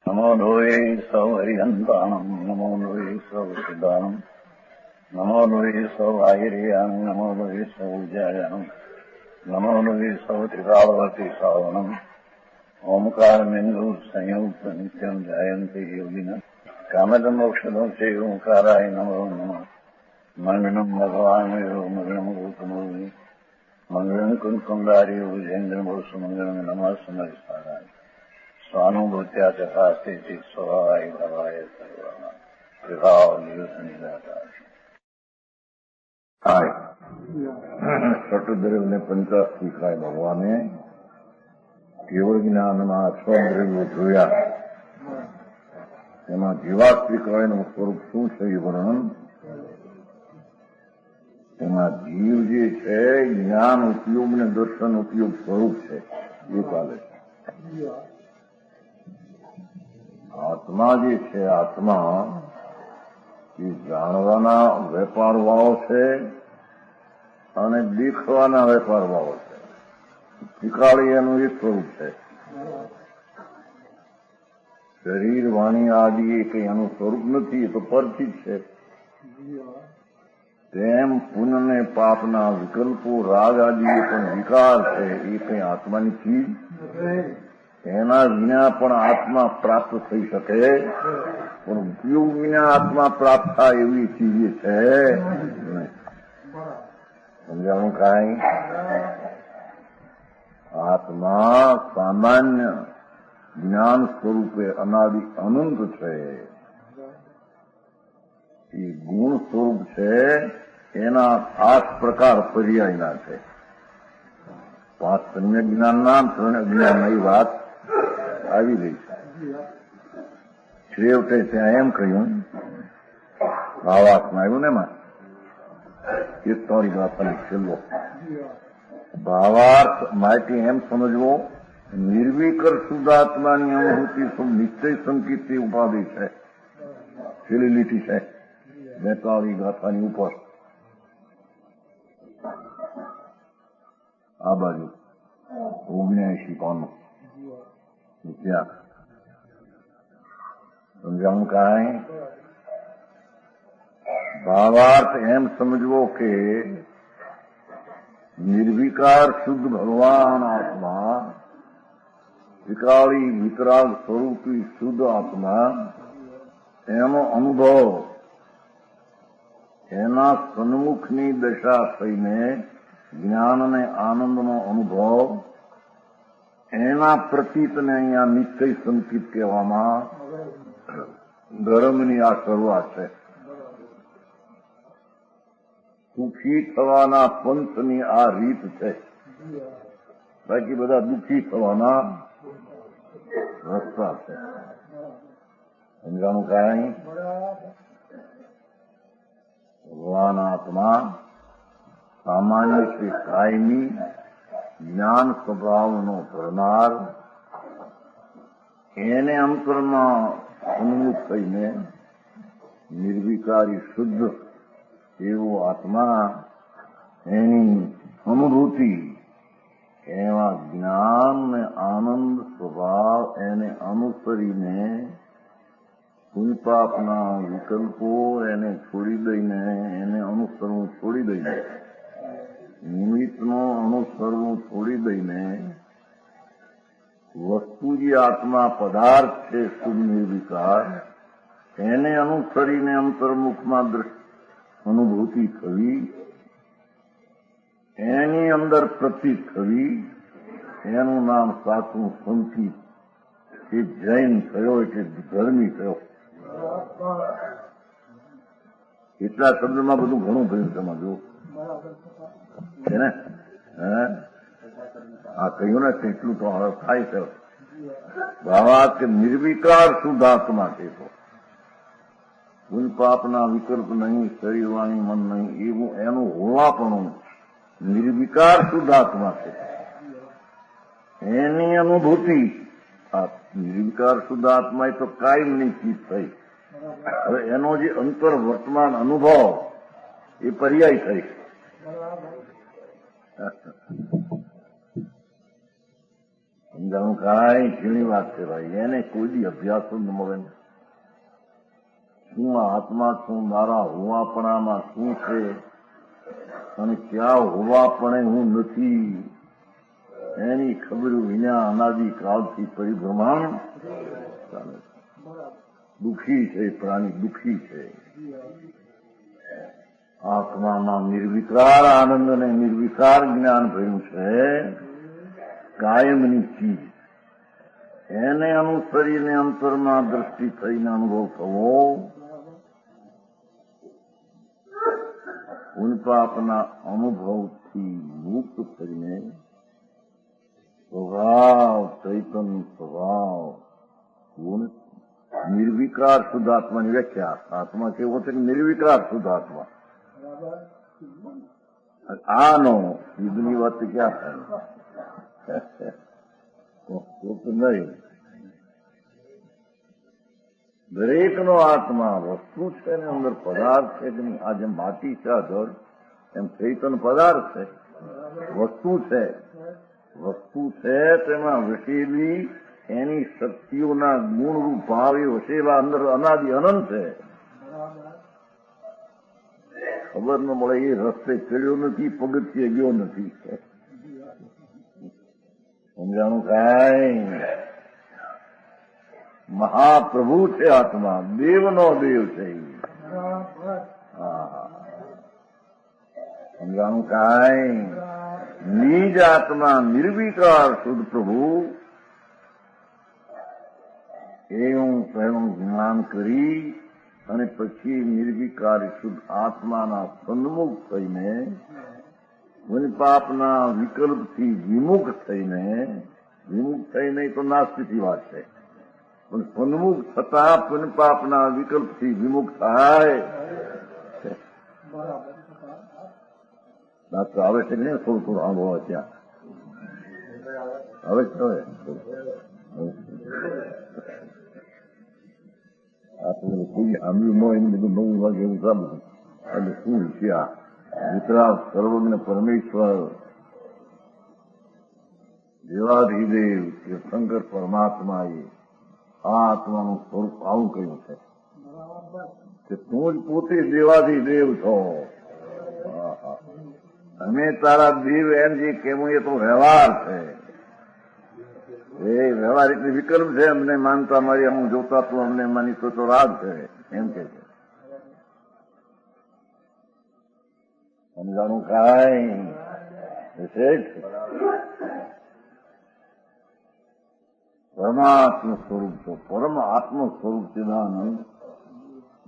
નમો લોહે સૌ હરિહંતાણમ નમો લોહે સૌ સિદ્ધાણમ નમો લોહે સૌ આહિર્યાણમ નમો લોહે સૌ ઉજાયાણમ નમો લોહે સૌ ત્રિકાળવતી સાવણમ ઓમકાર બિંદુ સંયુક્ત નિત્યમ જાયંતિ યોગિન કામદ મોક્ષદો છે ઓંકારાય નમો નમઃ મંગળમ ભગવાન મંગળમ ગૌતમોની મંગળમ કુંકુંડારી વિજેન્દ્ર બોસુ મંગળમ નમઃ સમયસારાય સ્વાનુભૂત્યા ચકાસ્તે સ્વભાવાય ભવાય સર્વના વિભાવ નિદાતા ષટદ્રવ્ય પંચાશી ખાય ભગવાને કેવળ જ્ઞાનમાં સ્વદ્રવ્યો જોયા એમાં જીવાત્મિકનું સ્વરૂપ શું છે એ વર્ણન એમાં જીવ જે છે જ્ઞાન ઉપયોગ ને દર્શન ઉપયોગ સ્વરૂપ છે એ ચાલે છે. આત્મા જે છે આત્મા એ જાણવાના વેપાર વાળો છે અને દેખવાના વેપાર વાળો છે. શીખાડી એનું એ સ્વરૂપ છે. શરીર વાણી આદિ એ કઈ એનું સ્વરૂપ નથી, એ તો પરથી જ છે. તેમ પુણ્ય ને પાપના વિકલ્પો રાગ આદિ એ પણ વિકાર છે, એ કઈ આત્માની ચીજ એના વિના પણ આત્મા પ્રાપ્ત થઈ શકે, પણ ઉપયોગ વિના આત્મા પ્રાપ્ત થાય એવી ચીજ છે નહીં. સમજાણું કાંઈ? આત્મા સામાન્ય જ્ઞાન સ્વરૂપે અનાદિ અનંત છે. એ ગુણ સ્વરૂપ છે, એના 8 પ્રકાર પર્યાયના છે. 5 સમ્યક જ્ઞાનના 3 અજ્ઞાનની વાત આવી રહી છે. છેવટે ત્યાં એમ કહ્યું ભાવાર્થમાં આવ્યું ને એમાં એ તમારી વાતની છેલ્લો ભાવાર્થ માટે એમ સમજવો નિર્વિકર શુદ્ધાત્માની અનુભૂતિ નિશ્ચય સંકિતથી ઉપાધિ છે. છેલ્લી લીટી છે 42 ગાથાની ઉપર આ બાજુ 79 પાનું ત્યાં સમજાવું કાંઈ? ભાવાર્થ એમ સમજવો કે નિર્વિકાર શુદ્ધ ભગવાન આત્મા, વિકાળી વિતરાગ સ્વરૂપી શુદ્ધ આત્મા, એનો અનુભવ એના સન્મુખની દશા થઈને જ્ઞાન અને આનંદનો અનુભવ એના પ્રતીતને અહીંયા નિશ્ચય સંકિત કહેવામાં ધર્મની આ શરૂઆત છે. સુખી થવાના પંથની આ રીત છે. બાકી બધા દુઃખી થવાના રસ્તા છે. સમજાણું કાંઈ? ભગવાન આત્મા સામાન્ય છે કાયમી જ્ઞાન સ્વભાવનો ભરનાર, એને અંતરમાં સન્મુખ થઈને નિર્વિકારી શુદ્ધ એવો આત્મા, એની અનુભૂતિ એવા જ્ઞાન ને આનંદ સ્વભાવ એને અનુસરીને પુણ્યપાપના વિકલ્પો એને છોડી દઈને, એને અનુસરવું છોડી દઈને, નિમિત્તનો અનુસરવું છોડી દઈને વસ્તુ જે આત્મા પદાર્થ છે શુદ્ધ નિર્વિકાર, એને અનુસરીને અંતર્મુખમાં અનુભૂતિ થવી, એની અંદર પ્રતીત થવી, એનું નામ સાચું સંકિત. એ જૈન થયો એટલે ધર્મી થયો. એટલા શબ્દમાં બધું ઘણું ભયું સમજો છે ને. આ કહ્યું ને એટલું તો હવે થાય છે. ભાવાર્થ કે નિર્વિકાર શુદ્ધાત્મા છે તો કોઈ પાપના વિકલ્પ નહીં, શરીર વાણી મન નહીં, એવું એનું હોવાપણું નિર્વિકાર શુદ્ધાત્મા છે. એની અનુભૂતિ આ નિર્વિકાર શુદ્ધાત્મા એ તો કાયમની ચીજ થઈ. હવે એનો જે અંતર વર્તમાન અનુભવ એ પર્યાય થઈ. સમજાણું કાંઈ ઝીણી વાત છે ભાઈ, એને કોઈ દી અભ્યાસ જ ન મળે. શું આત્મા છું, મારા હોવાપણામાં શું છે અને ક્યાં હોવાપણે હું નથી, એની ખબર વિના અનાદિ કાળથી પરિભ્રમણ ચાલે છે. દુઃખી છે પ્રાણી, દુઃખી છે. આત્મામાં નિર્વિકાર આનંદ અને નિર્વિકાર જ્ઞાન ભર્યું છે, કાયમની ચીજ. એને અનુસરીને અંતરમાં દ્રષ્ટિ થઈને અનુભવ થવો, પુણ્યપાપના અનુભવથી મુક્ત થઈને સ્વભાવ ચૈતન્ય સ્વભાવ ગુણ નિર્વિકાર શુદ્ધ આત્માની વ્યાખ્યા. આત્મા કેવો છે? નિર્વિકાર શુદ્ધ આત્મા. આનો યુદ્ધની વાત ક્યાં થાય? નહીં. દરેકનો આત્મા વસ્તુ છે ને અંદર પદાર્થ છે કે નહીં. આ જેમ માટી છે, જળ, એમ ચૈતન્ય પદાર્થ છે, વસ્તુ છે. વસ્તુ છે તેમાં વસેલી એની શક્તિઓના ગુણરૂપ ભાવ એ વસેલા અંદર અનાદિ અનંત છે. ખબર ન મળે એ રસ્તે ચડ્યો નથી, પગથિયે ગયો નથી. સમજાણું કાંઈ? મહાપ્રભુ છે આત્મા, દેવનો દેવ છે. સમજાણું કાંઈ? નિજ આત્મા નિર્વિકાર શુદ્ધ પ્રભુ એવું પહેલું જ્ઞાન કરી અને પછી નિર્વિકાર શુદ્ધ આત્માના સન્મુખ થઈને પુણ્યપાપના વિકલ્પથી વિમુખ થઈને તો નાસ્તિકની વાત છે, પણ સન્મુખ થતા પુણ્યપાપના વિકલ્પથી વિમુખ થાય. દાખલ આવે છે ને થોડું થોડું અનુભવ ત્યાં આવે છે. આપણે કોઈ સાંભળ્યું ન એનું બધું નવું વાગે એવું સાંભળ્યું. એટલે શું છે આ વિતરાગ સર્વજ્ઞ પરમેશ્વર દેવાધિદેવ શંકર પરમાત્માએ આ આત્માનું સ્વરૂપ આવું કહ્યું છે કે તું જ પોતે દેવાધિદેવ છો. અમે તારા દેવ એમ જે કેવું એ તો વ્યવહાર છે. એ વ્યવહાર એટલે વિકલ્પ છે. અમને માનતા મારી હું જોતા તું અમને માની તો રાગ છે એમ કે છે. સમજાણું કાંઈ? પરમાત્મ સ્વરૂપ છો, પરમ આત્મ સ્વરૂપ ચિદાનંદ,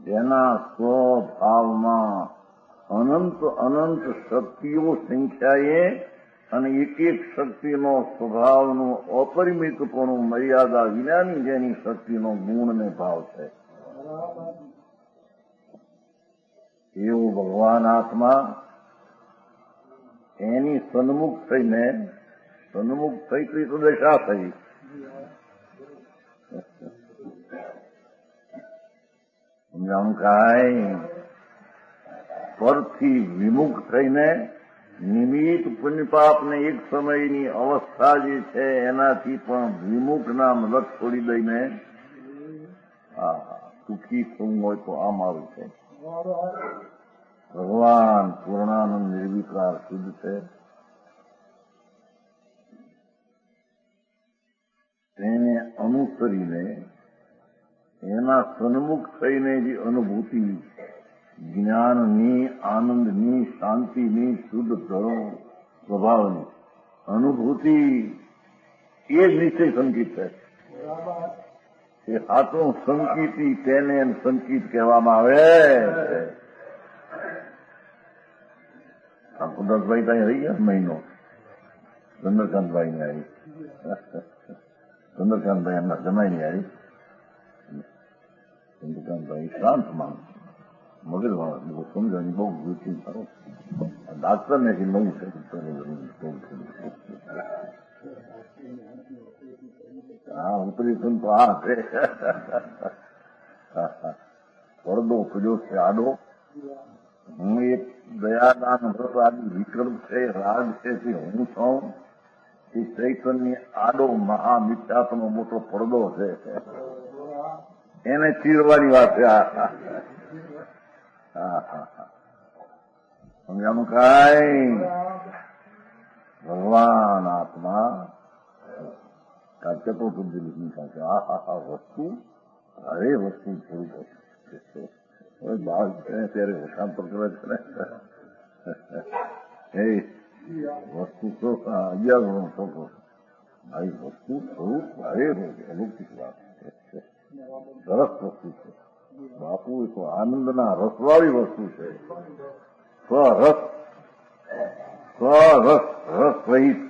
જેના સ્વભાવમાં અનંત અનંત શક્તિઓ સંખ્યાએ અને એક એક શક્તિનો સ્વભાવનું અપરિમિતપણું મર્યાદા વિનાની જેની શક્તિનો ગુણ ને ભાવ છે, એવું ભગવાન આત્મા એની સન્મુખ થઈ તો દશા થઈ. સમજાણું કાંઈ? પરથી વિમુખ થઈને નિમિત્ત પુણ્યપાપને એક સમયની અવસ્થા જે છે એનાથી પણ વિમુખના મદદ છોડી દઈને સુખી થવું હોય તો આ મારું છે. ભગવાન પૂર્ણાનંદ નિર્વિકાર શુદ્ધ છે. તેને અનુસરીને એના સન્મુખ થઈને જે અનુભૂતિ જ્ઞાનની, આનંદની, શાંતિની, શુદ્ધ ધર્મ સ્વભાવની અનુભૂતિ એ જ નિશ્ચય સંકિત છે. એ સાચું સંકિતી તેને સંકિત કહેવામાં આવે. આ કુદરતભાઈ ત્યાં રહી ગયા મહિનો ચંદ્રકાંતભાઈ ને આવી, ચંદ્રકાંતભાઈ એમના જમાઈને આવી. ચંદ્રકાંતભાઈ શાંત માણસ, મગજવાળા, બહુ સમજવાની બહુ રુચિ કરો. ડાક્ટર ને નવું છે હા ઓપરેશન તો આ છે. પડદો ખુલ્યો છે આડો. હું એક દયાદાન વ્રત આદિ વિકલ્પ છે, રાગ છે તે હું છું. એ ચૈતન્ય આડો મહામિથ્યાત્વનો મોટો પડદો છે, એને ચીરવાની વાત છે. સમજાનું કાંઈ? ભગવાન આત્મા કાચકો બુદ્ધિ સાથે આ વસ્તુ અરે વસ્તુ થોડું બાળ છે ત્યારે વસાંતર કરે છે ને વસ્તુ તો 11 નો છોકરો આવી વસ્તુ થોડુંક ભારે અલૌકિક વાત છે, સરસ વસ્તુ છે. બાપુ એ તો આનંદના રસવાળી વસ્તુ છે. સ્વરસ રસ રહિત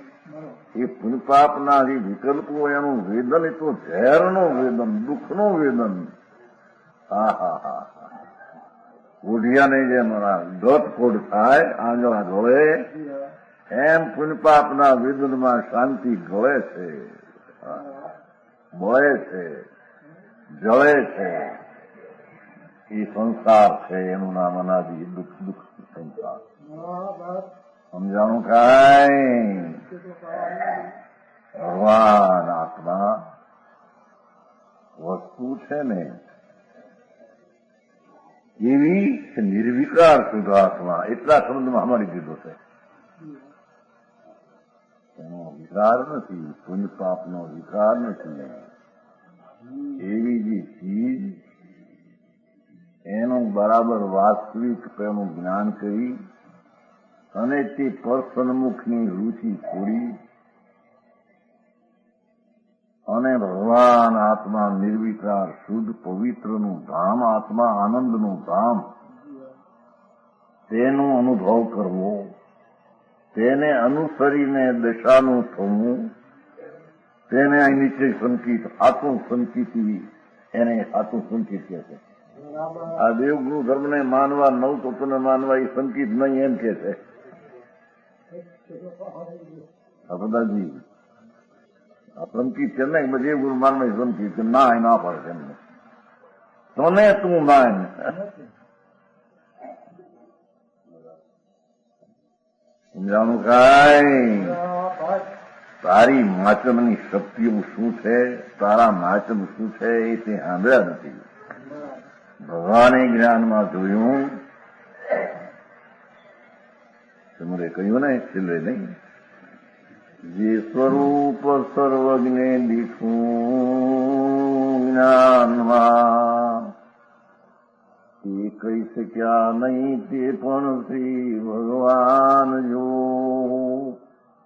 એ પુણ્યપાપના જે વિકલ્પો એનું વેદન એ તો ઝેરનું વેદન, દુઃખનું વેદન. ઓઢિયાને જેમ ગતફોડ થાય આંગળા ગળે એમ પુણ્યપાપના વેદનમાં શાંતિ ગળે છે, બળે છે, જળે છે. એ સંસાર છે, એનું નામ અનાદિ દુઃખ સંસાર. સમજાણું કાંઈ? ભગવાન આત્મા વસ્તુ છે ને એવી નિર્વિકાર શુદ્ધાત્મા, એટલા શબ્દમાં અમારી દીધો છે. એનો વિકાર નથી, પુણ્ય પાપનો વિકાર નથી. એવી જે ચીજ એનું બરાબર વાસ્તવિક એનું જ્ઞાન કરી અને તે પરસન્મુખની રુચિ છોડી અને ભગવાન આત્મા નિર્વિકાર શુદ્ધ પવિત્રનું ધામ, આત્મા આનંદનું ધામ, તેનો અનુભવ કરવો, તેને અનુસરીને દશાનું થવું, તેને અહીં નીચે સંકિત આત્મ સંકિતી, એને આત્મ સંકિત કહે છે. આ દેવગુરુ ધર્મને માનવા, નવ તત્વને માનવા એ સંકિત નહીં એમ કે છે. બધાજી આ સંકિત છે ને દેવગુરુ માનવા સંકિત ના એ ના પડે એમને. તને તું માન. સમજાણું કાંઈ? તારી માચમની શક્તિઓ શું છે, તારા માચમ શું છે એ તે સાંભળ્યા નથી. ભગવાને જ્ઞાનમાં જોયું, તમારે કહ્યું ને છેલ્લે નહીં, જે સ્વરૂપ સર્વજ્ઞે દીઠું જ્ઞાનમાં તે કહી શક્યા નહીં, તે પણ શ્રી ભગવાન જો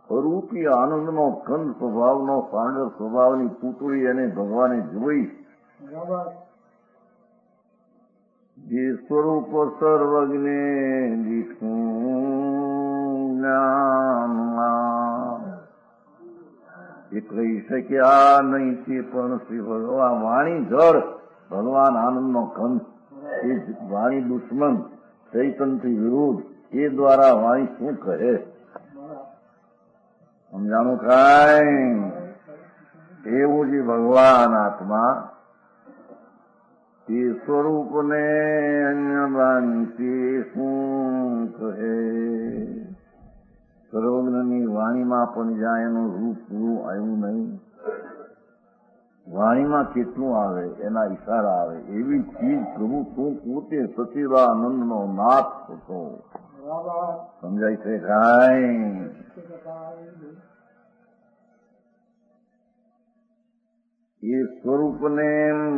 સ્વરૂપી આનંદનો કંદ સ્વભાવનો સાંડર સ્વભાવની પૂતળી એને ભગવાને જોઈ. જે સ્વરૂપ સર્વજ્ઞે દીઠું જ્ઞાનમાં એ કહી શક્યા નહીં, તે પણ શ્રી ભગવાન વાણી જળ ભગવાન આનંદનો કંદ, એ વાણી દુશ્મન ચૈતનથી વિરુદ્ધ, એ દ્વારા વાણી શું કહે? સમજાણું કાંઈ? એવું જે ભગવાન આત્મા તે સ્વરૂપને અન્ય બાંધતે શું કહે? સર્વજ્ઞની વાણીમાં પણ જ્યાં એનું રૂપ પૂરું આવ્યું નહીં, વાણીમાં કેટલું આવે એના ઈશારા આવે એવી ચીજ પ્રભુ તું પોતે સચિદાનંદનો નાથ હતો. સમજાય છે કાંઈ? એ સ્વરૂપને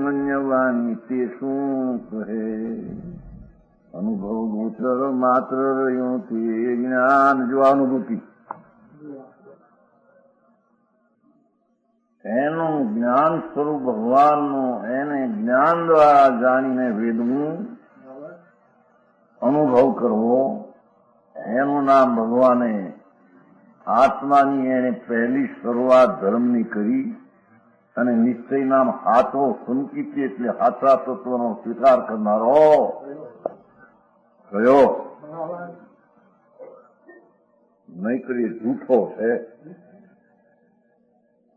મન્યવાની તે શું કહે? અનુભવ ગોચર માત્ર રહ્યું તે જ્ઞાન જો અનુભૂતિ, એનું જ્ઞાન સ્વરૂપ ભગવાનનું, એને જ્ઞાન દ્વારા જાણીને વેદવું, અનુભવ કરવો, એનું નામ ભગવાને આત્માની એને પહેલી શરૂઆત ધર્મની કરી અને નિશ્ચય નામ હાથો સંકિતી એટલે હાથા તત્વનો સ્વીકાર કરનારો કયો? નહીં કરીએ જૂઠો છે.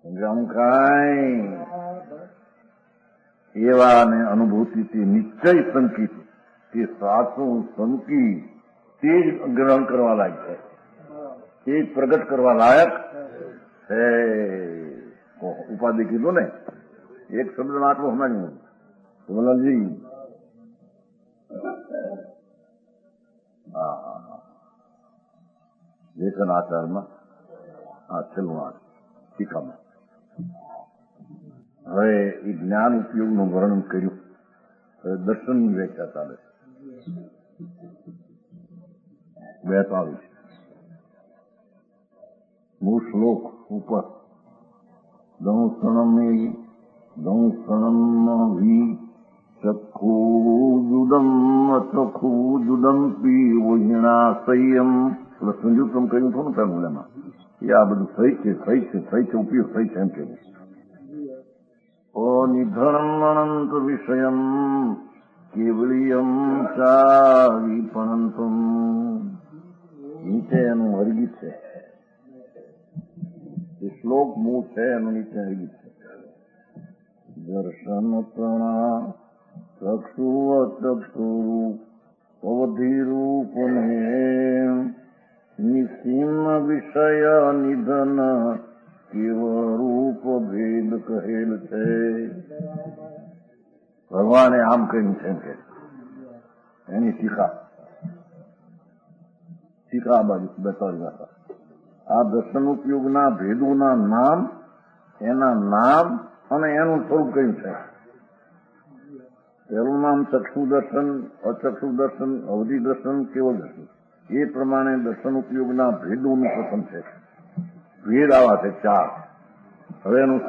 સમજાણું કાંઈ? એવા ને અનુભૂતિથી નિશ્ચય સંકિત, તે સાચું સંકિત તે જ ગ્રહણ કરવા લાયક છે, તે જ પ્રગટ કરવા લાયક છે. ઉપાધિ કીધું ને, એક શબ્દ આટલું સમજાયું વલાલજી. હા હા હા, લેખન આચારમાં હા છેલ્લું આ ટીકામાં હવે એ જ્ઞાન ઉપયોગનું વર્ણન કર્યું. હવે દર્શનની વ્યાખ્યા ચાલે 42 મૂળ શ્લોક ઉપર દંસણમ વી ચક્ષુજુદમ અચક્ષુજુદમ પીવોહિણાશયમ સંયુક્તમ કર્યું હતું ને પેલું એ આ બધું સહી છે ઉપયોગ સહી છે એમ કેવું. નિધનમ અનંત વિષયમ કેવલિયમ ચાવિપણંતમ નીચે એનું વર્ગીત છે. એ શ્લોક મૂળ છે એનું નીચે વર્ગીત છે. દર્શન પ્રણા ચક્ષુ અચક્ષુ અવધિરૂપ નિસીમ વિષય નિધન કેવ રૂપ ભેદ કહેલ છે. ભગવાને આમ કહ્યું છે કે એની ટીકા બાજુ 42 આ દર્શન ઉપયોગના ભેદોના નામ, એના નામ અને એનું સ્વરૂપ કહ્યું છે. પહેલું નામ ચક્ષુ દર્શન, અચક્ષુ દર્શન, અવધિ દર્શન, કેવળ દર્શન. એ પ્રમાણે દર્શન ઉપયોગના ભેદોનું કથન છે. ભેદ આવા છે 4. હવે એનું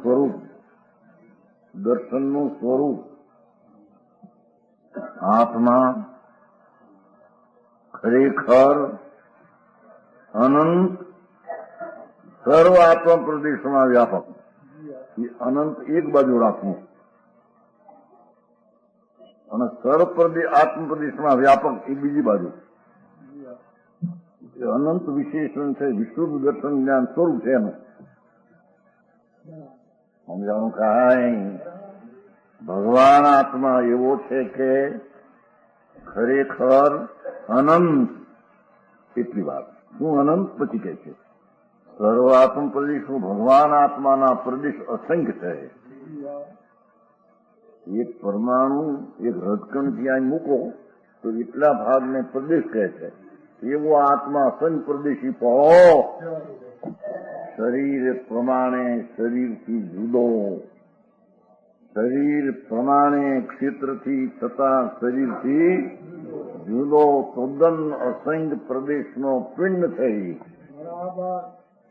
સ્વરૂપ દર્શનનું સ્વરૂપ આત્મા ખરેખર અનંત સર્વ આત્મ પ્રદેશમાં વ્યાપક. એ અનંત એક બાજુ રાખવું અને સર્વ આત્મ પ્રદેશમાં વ્યાપક એ બીજી બાજુ. અનંત વિશેષણ છે. વિશુદ્ધ દર્શન જ્ઞાન સ્વરૂપ છે એનું સમજાવું. કાંઈ ભગવાન આત્મા એવો છે કે ખરેખર અનંત. એટલી વાત. શું અનંત? પછી કહે છે સર્વ આત્મ પ્રદેશનું ભગવાન આત્માના પ્રદેશ અસંખ્ય છે. એક પરમાણુ એક રજકણ ત્યાં મૂકો તો એટલા ભાગને પ્રદેશ કહે છે. એવો આત્મા અસંખ્ય પ્રદેશી પડો. શરીર પ્રમાણે શરીરથી જુદો, શરીર પ્રમાણે ક્ષેત્રથી તથા શરીરથી જુદો તદ્દન અસંખ્ય પ્રદેશનો પિંડ થઈ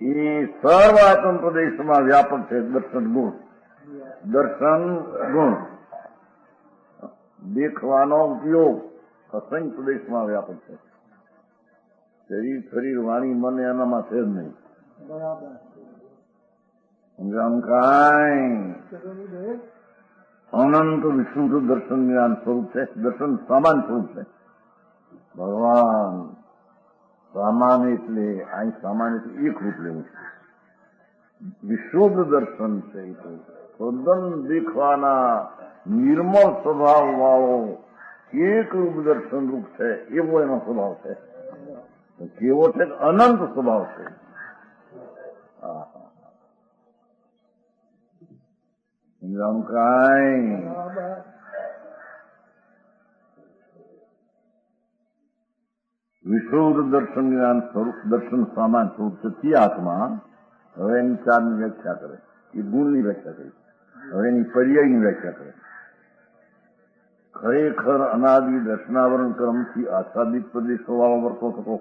એ સર્વ આત્મ પ્રદેશમાં વ્યાપક છે. દર્શન ગુણ દેખવાનો ઉપયોગ અસંખ્ય પ્રદેશમાં વ્યાપક છે. શરીર વાણી મન એનામાં છે જ નહીં. કાંઈ અનંત વિશુદ્ધ દર્શન જ્ઞાન સ્વરૂપ છે. દર્શન સામાન સ્વરૂપ છે. ભગવાન સામાન એટલે અહીં સામાન એટલે એક રૂપ લેવું છે. વિશુદ્ધ દર્શન છે. તદ્દન દેખવાના નિર્મળ સ્વભાવ વાળો એક રૂપ દર્શન રૂપ છે. એવો એનો સ્વભાવ છે. કેવો છે? અનંત સ્વભાવ છે. કાંઈ વિશુદ્ધ દર્શન જ્ઞાન સ્વરૂપ દર્શન સામાન સ્વરૂપ છે. તે આત્મા હવે એની 4ની વ્યાખ્યા કરે. એ ગુણની વ્યાખ્યા કરી. હવે એની પર્યાયની વ્યાખ્યા કરે. ખરેખર અનાદિ દર્શનાવરણ ક્રમથી આચ્છાદિત પ્રદેશો વાળો વર્તો થતો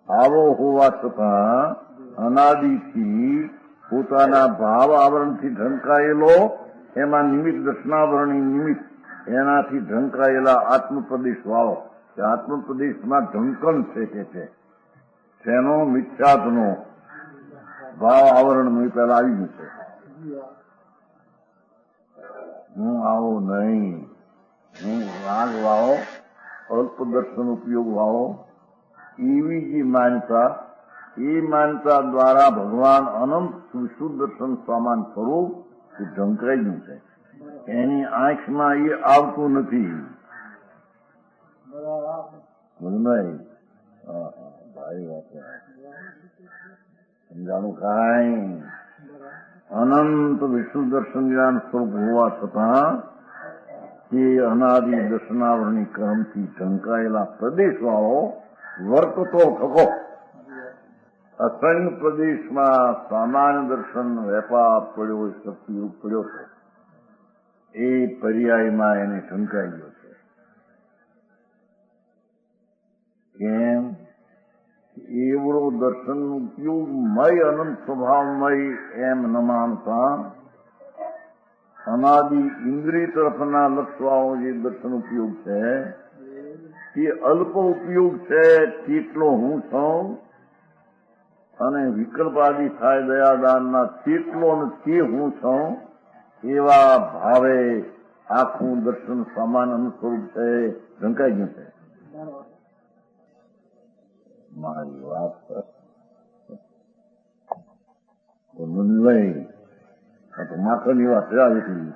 આવો હોવા છતાં અનાદિથી પોતાના ભાવ આવરણથી ઢંકાયેલો, એમાં નિમિત્ત દર્શનાવરણી નિમિત્ત એનાથી ઢંકાયેલા આત્મપ્રદેશ વાળો. આત્મપ્રદેશમાં ઢંકણ છે કે છે તેનો મિથ્યાત્વનો ભાવ આવરણનું પહેલા આવી ગયું છે. હું આવો નહીં, હું રાગ વાળો અલ્પ દર્શન ઉપયોગ વાળો એવી જે માન્યતા, એ માન્યતા દ્વારા ભગવાન અનંત વિશુદ્ધ દર્શન સામાન સ્વરૂપ એ ઢંકાઈ ગયું છે. એની આંખમાં એ આવતું નથી. ભાઈ વાત સમજાણું કાંઈ અનંત વિષ્ણુ દર્શન જ્ઞાન સ્વરૂપ હોવા છતાં તે અનાદિ દર્શનાવરણી કર્મથી ઢંકાયેલા પ્રદેશવાળો વર્તતો થકો અસંગ પ્રદેશમાં સામાન્ય દર્શન વેપાર પડ્યો શક્તિરૂપ પડ્યો છે એ પર્યાયમાં એને ઢંકાઈ ગયો છે. કેમ? એવડો દર્શન ઉપયોગમય અનંત સ્વભાવમય એમ ન માનતા અનાદિ ઇન્દ્રિય તરફના લક્ષવાળો જે દર્શન ઉપયોગ છે તે અલ્પ ઉપયોગ છે તેટલો હું છું અને વિકલ્પાદી થાય દયાદાનના તેટલો ને તે હું છું એવા ભાવે આખું દર્શન સમાન અનુસ્વરૂપ છે ઢંકાઈ ગયું છે. મારી વાત નહીં તો માખણની વાત છે એટલી.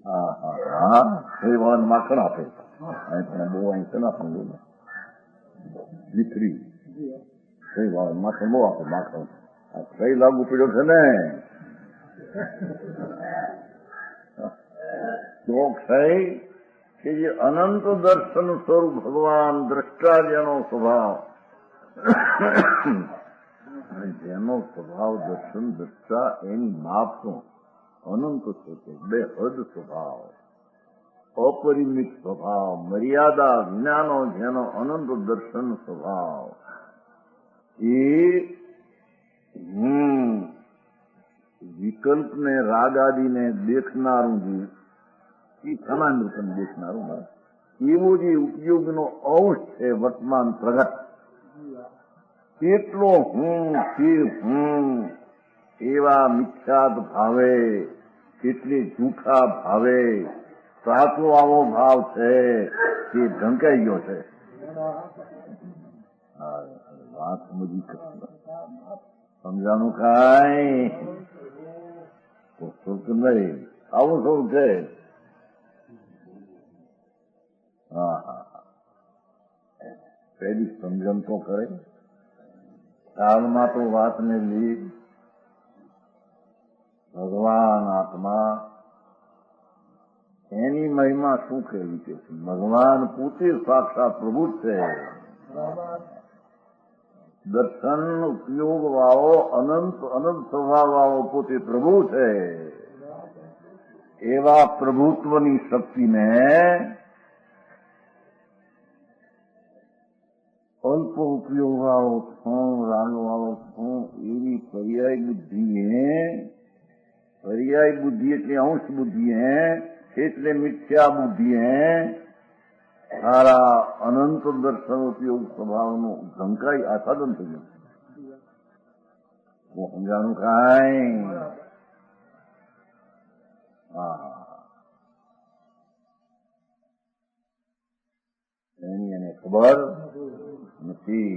હા હા હા એ વાત માખણ આપે બહુ અહીં છે ને આપણે દીકરી કઈ વાત માખણ બહુ આપે માખણ આ કઈ લાગુ પડ્યો છે ને ચોકસાઈ કે જે અનંત દર્શન સ્વરૂપ ભગવાન દ્રષ્ટા જેનો સ્વભાવ જેનો સ્વભાવ દર્શન દ્રષ્ટા એની માપનો અનંત છે તે બેહદ સ્વભાવ અપરિમિત સ્વભાવ મર્યાદા વિનાનો જેનો અનંત દર્શન સ્વભાવ એ વિકલ્પને રાગ આદિને દેખનારું જે એ સમાન દર્શન દેખનારું એવો જે ઉપયોગનો અંશ છે વર્તમાન પ્રગટ કેટલો હું તે હું એવા મિથ્યાત ભાવે કેટલી જૂઠા ભાવે સાચો આવો ભાવ છે તે ઢંકાઈ ગયો છે. વાત સમજી સમજાણું કાંઈ નહીં આવું શું છે. હા હા પહેલી સમજણ તો કરે કાલમાં તો વાતને લીધ ભગવાન આત્મા એની મહિમા શું કહેવી છે. ભગવાન પોતે સાક્ષાત પ્રભુ છે. દર્શન ઉપયોગ વાળો અનંત અનંત સ્વભાવ વાળો પોતે પ્રભુ છે. એવા પ્રભુત્વની શક્તિને અલ્પ ઉપયોગ વાળો છું રાગ વાળો છું એવી પર્યાય બુદ્ધિ એટલે અંશ બુદ્ધિ એટલે મિથ્યા બુદ્ધિ સારા અનંત દર્શન ઉપયોગ સ્વભાવનું ઢંકાઈ આસાદન થઈ ગયું. સમજાણું કાંઈ હા એની એને ખબર નથી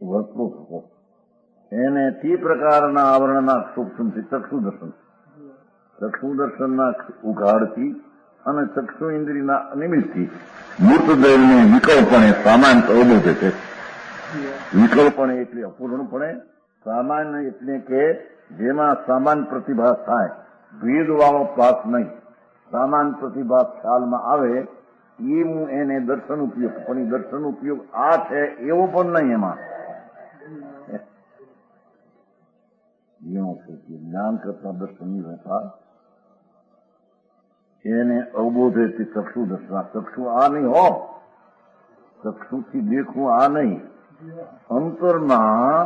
વર્તો શકો એને તે પ્રકારના આવરણના સૂક્ષ્મથી ચક્ષુ દર્શનના ઉઘાડથી અને ચક્ષુ ઇન્દ્રિયના નિમિત્તથી મૂર્તદેવને વિકલ્પણે સામાન્ય અવબોધે છે. વિકલ્પણે એટલે અપૂર્ણપણે, સામાન્ય એટલે કે જેમાં સામાન્ય પ્રતિભાસ થાય, ભેદવાળો પાસ નહીં, સામાન્ય પ્રતિભાસ ખ્યાલમાં આવે એ હું એને દર્શન ઉપયોગ, પણ એ દર્શન ઉપયોગ આ છે એવો પણ નહીં. એમાં જ્ઞાન કરતા દર્શનની વેપાર એને અવબોધે તે ચક્ષુ દર્શન. ચક્ષુ આ નહીં હો, ચક્ષુથી દેખવું આ નહીં. અંતરમાં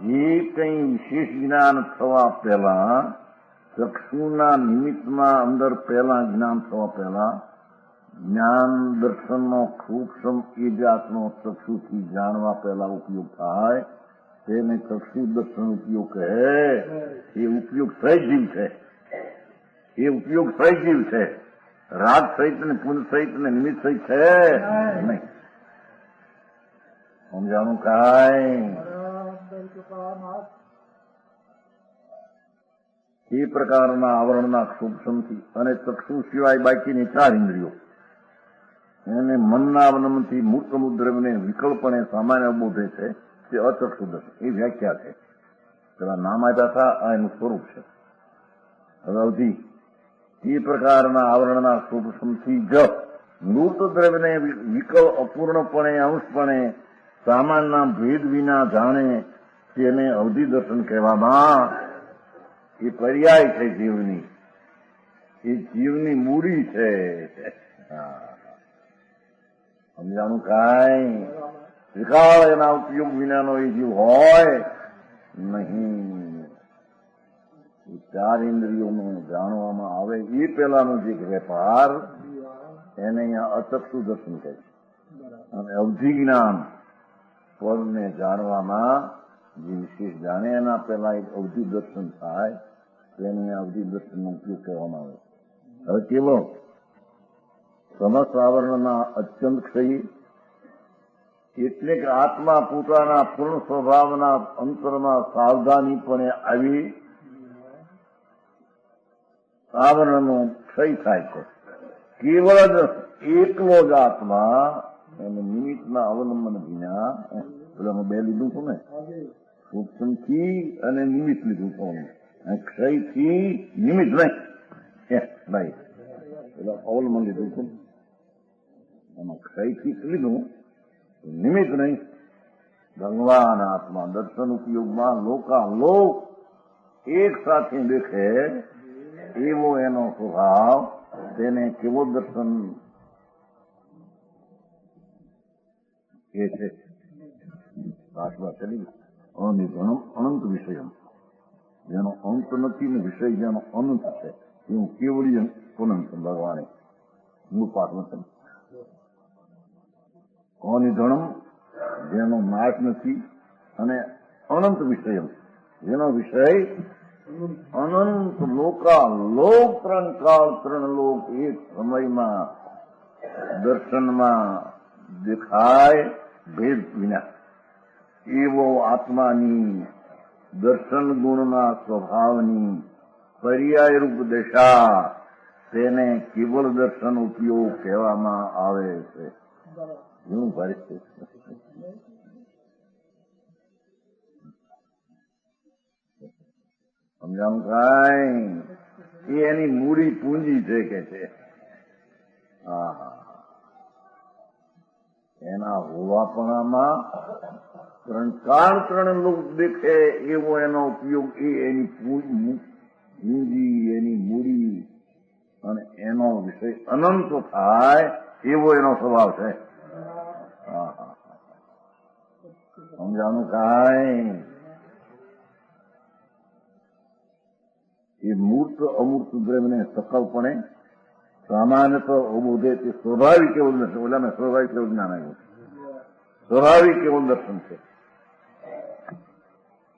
જે કંઈ વિશેષ જ્ઞાન થવા પહેલા, ચક્ષુના નિમિત્તમાં અંદર પહેલા જ્ઞાન થવા પહેલા જ્ઞાન દર્શનનો સૂક્ષ્મ એ જાતનો ચક્ષુથી જાણવા પહેલા ઉપયોગ થાય તેને ચક્ષુ દર્શન ઉપયોગ કહે. એ ઉપયોગ સહિત છે. એ ઉપયોગ સહિત છે. રાગ સહિત ને પુંજ સહિત ને નિમિત્ત સહિત છે નહીં. સમજાણું કાંઈ એ પ્રકારના આવરણના સૂક્ષ્મથી અને ચક્ષુ સિવાય બાકીની 4 ઇન્દ્રિયો એને મનના અવલંબનથી મૂર્ત દ્રવ્યને વિકલ્પને સામાન્ય અવબોધે છે તે અચક્ષુ દર્શન. એ વ્યાખ્યા છે. પેલા નામ આપ્યા હતા આ એનું સ્વરૂપ છે. અગાઉથી એ પ્રકારના આવરણના સૂક્ષ્મથી જ મૂર્ત દ્રવ્યને અપૂર્ણપણે અંશપણે સામાનના ભેદ વિના જાણે તેને અવધિ દર્શન કહેવામાં. એ પર્યાય છે જીવની. એ જીવની મૂડી છે. સમજાણું કાંઈ? વિકાળ એના ઉપયોગ વિનાનો એ જીવ હોય નહીં. 4 ઇન્દ્રિયોનું જાણવામાં આવે એ પેલાનો જે વેપાર એને અહીંયા અચક્ષુ દર્શન કહે છે. અને અવધિ જ્ઞાન પદને જાણવામાં જે વિશેષ જાણે એના પહેલા એક અવધિ દર્શન થાય તેને અવધિ દર્શનનો ઉપયોગ કહેવામાં આવે. હવે કેવો સમસ્ત આવરણના અત્યંત ક્ષયી એટલે કે આત્મા પોતાના પૂર્ણ સ્વભાવના અંતરમાં સાવધાનીપણે આવી આવરણનો ક્ષય થાય છે. કેવળ જ એકલો જ આત્મા એને નિમિત્તના અવલંબન વિના પેલા 2 લીધું છું ને, સૂક્ષ્મથી અને નિમિત્ત લીધું છું. ક્ષયથી નિમિત્ત નહીં પેલા અવલંબન લીધું છું. એમાં ક્ષયથી લીધું નિમિત્ત નહીં. ભગવાન આત્મા દર્શન ઉપયોગમાં લોકાલોક એક સાથે દેખે એવો એનો સ્વભાવ. તેને કેવો દર્શન એ છે? ભાષા કરી અનિર્ગણમ અનંત વિષય, જેનો અંત નથી ને વિષય જેનો અનંત છે એવું કેવળી અનંત ભગવાને મૂળ પાઠમાં. અનિર્ગણમ જેનો નાશ નથી અને અનંત વિષય જેનો વિષય અનંત. લોક 3 કાળ 3 લોક એક સમયમાં દર્શનમાં દેખાય ભેદ વિના એવો આત્માની દર્શન ગુણના સ્વભાવની પર્યાયરૂપ દશા તેને કેવળ દર્શન ઉપયોગ કહેવામાં આવે છે. શું ભાઈ સમજાવું કાંઈ? એ એની મૂડી પૂંજી છે કે છે. એના હોવાપણામાં 3 કાળ 3 લોક દેખે એવો એનો ઉપયોગ. એ એની પૂંજી, એની મૂડી અને એનો વિષય અનંત થાય એવો એનો સ્વભાવ છે. સમજાનું કાંઈ? એ મૂર્ત અમૂર્ત દ્રવ્યને સકલપણે સામાન્યત અવબોધે તે સ્વાભાવિક એવું દર્શન. ઓલા મેં સ્વાભાવિક એવું જ્ઞાન આવ્યું. સ્વાભાવિક એવું દર્શન છે.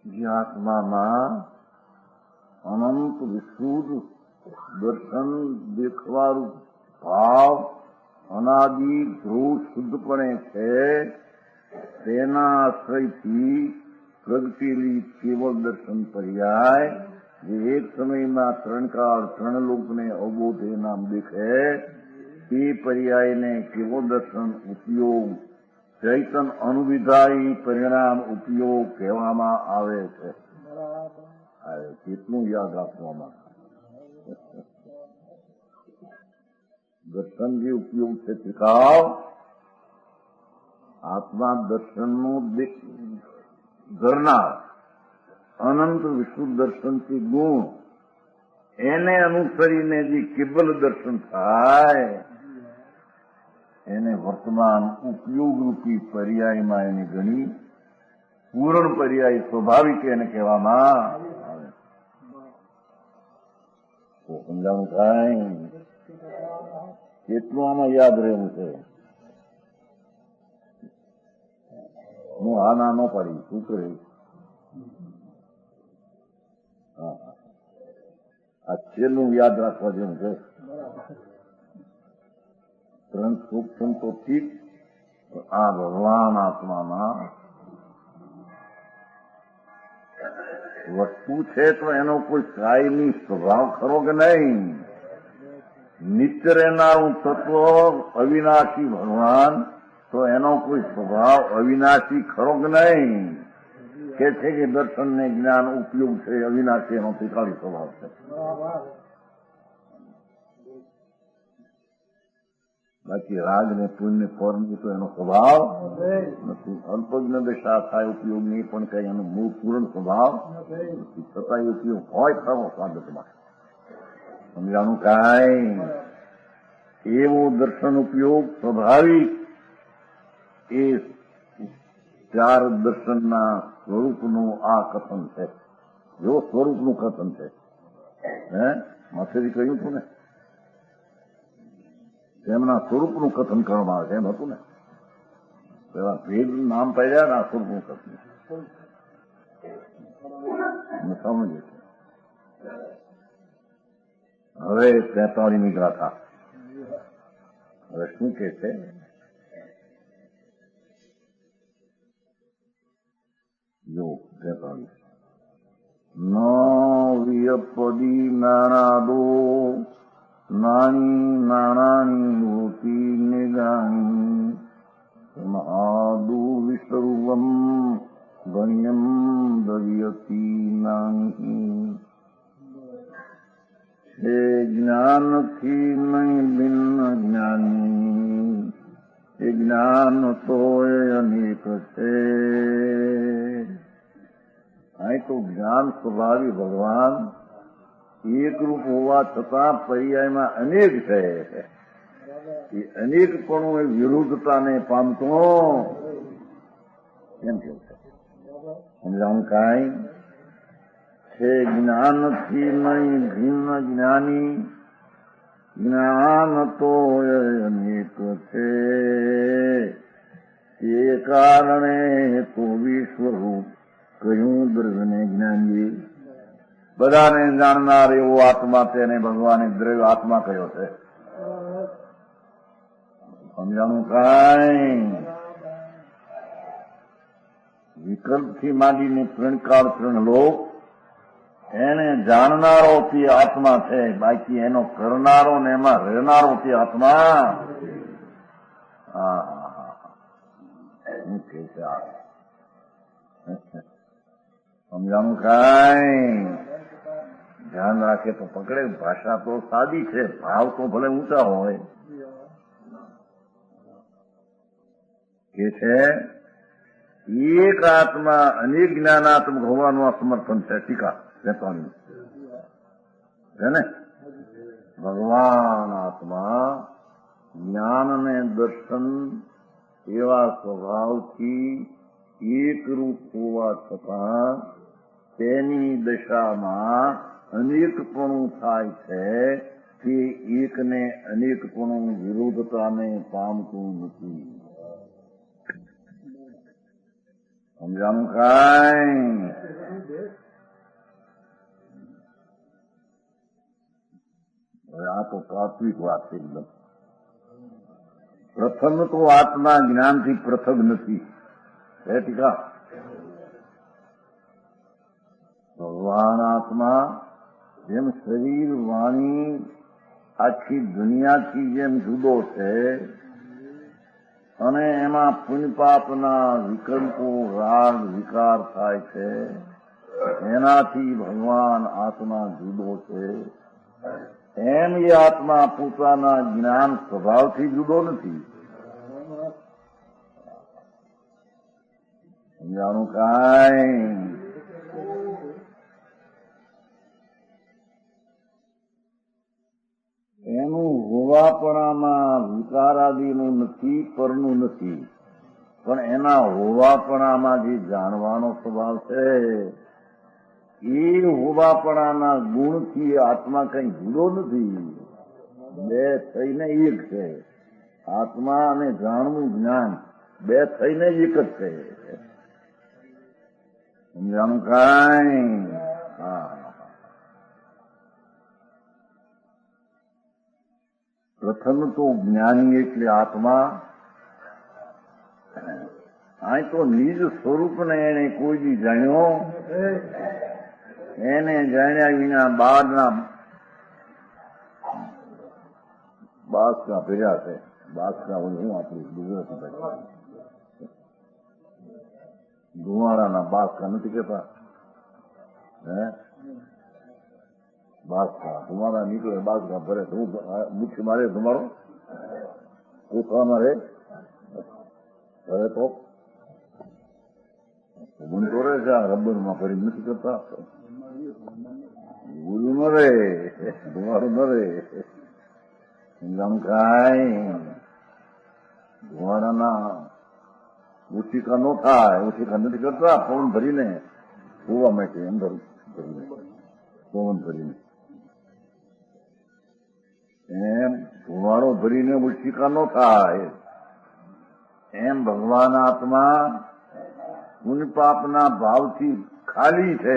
જે આત્મામાં અનંત વિશુદ્ધ દર્શન દેખવાનું ભાવ અનાદિ ધ્રુવ શુદ્ધપણે છે તેના આશ્રયથી પ્રગટેલી કેવળ દર્શન પર્યાય જે એક સમયમાં 3 કાળ 3 લોકને અવબોધે નામ દેખે તે પર્યાયને કેવળ દર્શન ઉપયોગ ચૈતન અનુવિધાયી પરિણામ ઉપયોગ કહેવામાં આવે છે. કેટલું યાદ રાખવામાં? દર્શન જે ઉપયોગ છે ત્રિકાળ આત્મા દર્શનનું ધરનાર અનંત વિશુદ્ધ દર્શનથી ગુણ એને અનુસરીને જે કેવલ દર્શન થાય એને વર્તમાન ઉપયોગરૂપી પર્યાયમાં એની ઘણી પૂર્ણ પર્યાય સ્વાભાવિક એને કહેવામાં આવે. તો સમજાવું થાય કેટલું આમાં યાદ રહેવું છે. હું આ ના ન પાડી શું કરે? આ છેલ્લું યાદ રાખવા જેવું છે. 3 સૂક્ષ્મ તો ઠીક, આ ભગવાન આત્મામાં વસ્તુ છે તો એનો કોઈ કાયમી સ્વભાવ ખરો કે નહીં? નિત્ય રહેનારું તત્વ અવિનાશી ભગવાન, તો એનો કોઈ સ્વભાવ અવિનાશી ખરો કે નહીં? કે છે કે દર્શન ને જ્ઞાન ઉપયોગ છે અવિનાશી, એનો પિતાળી સ્વભાવ છે. બાકી રાગ ને પુણ્ય ફળની તો એનો સ્વભાવ નથી. અલ્પજ્ઞ દશા થાય ઉપયોગની, પણ કઈ એનો મૂળ પૂર્ણ સ્વભાવ નથી. છતાં ઉપયોગ હોય ખરો સ્વાગતમાં. સમજાનું કાંઈ એવો દર્શન ઉપયોગ સ્વાભાવિક એ ચાર દર્શનના સ્વરૂપનું આ કથન છે. જો સ્વરૂપનું કથન છે. માથેથી કહ્યું હતું ને, તેમના સ્વરૂપનું કથન કરવામાં આવે છે, એમ હતું ને. પેલા ભેદ નામ પડ્યા ને આ સ્વરૂપનું કથન સમજે છે. હવે 43મી ગાથા. હવે શું કે છે? જો 43 ન વિયપદી નાણાદો નાની નાણાની મૂર્તિ નિગાણી મહાદુ વિસર્વમ ગણ્યમ દવ્યતી નાની હે જ્ઞાનથી નહીં ભિન્ન જ્ઞાની એ જ્ઞાન તો અનેક છે. અહીં તો જ્ઞાન સ્વભાવી ભગવાન એકરૂપ હોવા છતાં પર્યાયમાં અનેક છે. એ અનેકપણું એ વિરુદ્ધતાને પામતો એમ કેવું છે. સમજાવું કાંઈ છે? જ્ઞાનથી નહીં ભિન્ન જ્ઞાની જ્ઞાન તો અનેક છે. તે કારણે તો વિશ્વરૂપ કહ્યું દ્રવ્યને જ્ઞાની. બધાને જાણનાર એવો આત્મા તેને ભગવાને દ્રવ્ય આત્મા કહ્યો છે. સમજાણું કાંઈ? વિકલ્પથી માંડીને ત્રણકાળ ત્રણ લોક એને જાણનારો તે આત્મા છે. બાકી એનો કરનારો ને એમાં રહેનારો તે આત્મા. શું કે છે? સમજાણું કાંઈ? ધ્યાન રાખે તો પકડે. ભાષા તો સાદી છે, ભાવ તો ભલે ઊંચા હોય. કે છે એક આત્મા અનેક જ્ઞાનાત્મક હોવાનું આ સમર્થન છે. ટીકા છે ને? ભગવાન આત્મા જ્ઞાન અને દર્શન એવા સ્વભાવથી એકરૂપ હોવા છતાં તેની દશામાં અનેકપણું થાય છે. તે એકને અનેકપણું વિરોધતાને પામતું નથી. સમજાણું કાંઈ? હવે આ તો પ્રાથમિક વાત છે એકદમ. પ્રથમ તો આત્મા જ્ઞાનથી પૃથક નથી. એ ટીકા ભગવાન આત્મા જેમ શરીર વાણી આખી દુનિયાથી જેમ જુદો છે અને એમાં પુણ્યપાપના વિકલ્પો રાગ વિકાર થાય છે, એનાથી ભગવાન આત્મા જુદો છે. એમ એ આત્મા પોતાના જ્ઞાન સ્વભાવથી જુદો નથી. સમજાણું કાંઈ? એનું હોવાપણામાં વિકારાદિનું નથી, પરનું નથી, પણ એના હોવાપણામાં જે જાણવાનો સ્વભાવ છે એ હોવાપણાના ગુણથી આત્મા કઈ જુદો નથી. બે થઈને એક છે. આત્મા અને જાણવું જ્ઞાન બે થઈને એક જ છે. સમજાણું કાંઈ? હા. પ્રથમ તો જ્ઞાની એટલે આત્મા. અહીં તો નિજ સ્વરૂપને એને કોઈ દી જાણ્યો એને જાણ્યા વિના બહારના બાસકા ભેર્યા છે. બાસકા હું આપણી ગુજરાતી ભાષા ધુવાડાના બાસકા નથી કેતા? હે બાસકા ધુમાડા નીકળે, બાસકા ભરે. મુખ્ય મારે ધુમાડો કોથા મારે ભરે તો બનતો રહે છે. આ રબરમાં ફરી નથી કરતા. બોલું ન રે, ધુમાડો ન રે. કઈ ધુવાડાના ઓછીકા ન થાય. ઓછીકા નથી કરતા. પવન ભરીને હોવા માટે અંદર ભરીને પવન ભરીને એમ ધુવાડો ભરીને ઓછીકા ન થાય. એમ ભગવાન આત્મા પુણ્ય પાપના ભાવથી ખાલી છે,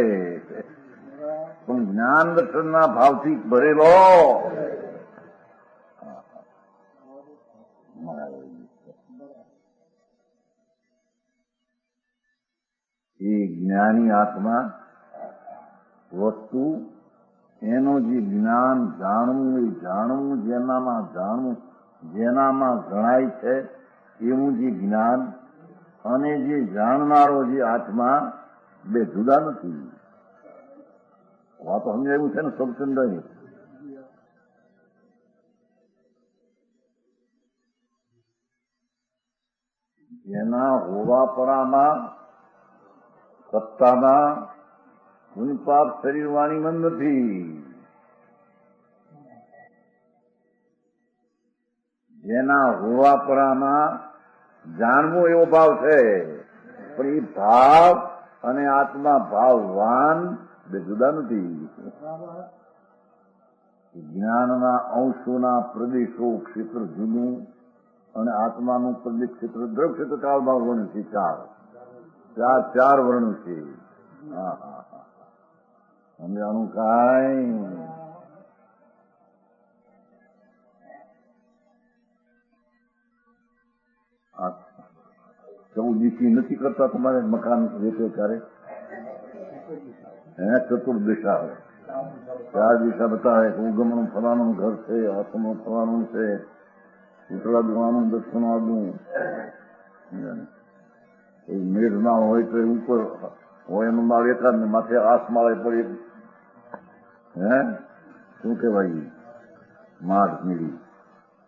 પણ જ્ઞાન દર્શનના ભાવથી ભરેલો. એ જ્ઞાની આત્મા વસ્તુ એનો જે જ્ઞાન જાણવું, એ જાણવું જેનામાં જણાય છે એવું જે જ્ઞાન અને જે જાણનારો જે આત્મા બે જુદા નથી. વાતો સમજાયું છે ને સબચંદાની? જેના હોવાપરામાં સત્તાના પુણ્યપાપ શરીર વાણીમાં નથી. જેના હોવાપરામાં જાણવું એવો ભાવ છે, પણ એ ભાવ અને આત્મા ભાવવાન બે જુદા નથી. જ્ઞાનના અંશોના પ્રદેશો ક્ષેત્ર જુદું અને આત્માનું પ્રદેશ ક્ષેત્ર દ્રવ ક્ષેત્ર કાળભાવ વર્ણ છે. ચાર વર્ણ છે. હા હા હા સમજાણું કાંઈ? ચૌદીસી નથી કરતા તમારે મકાન વેચે ત્યારે? એને ચતુર્દિશા હોય. 4 દિશા બતાવે કે ઉગમનું ફલાનું ઘર છે, હાથનું ફલાનું છે, ઉતરા દુવાનું દક્ષિણ આદું. મેઘ ના હોય તો એ ઉપર હોય એનું માળ એકાદ ને માથે આસમાળે પડી. હે શું કેવાય? માઢ મીડી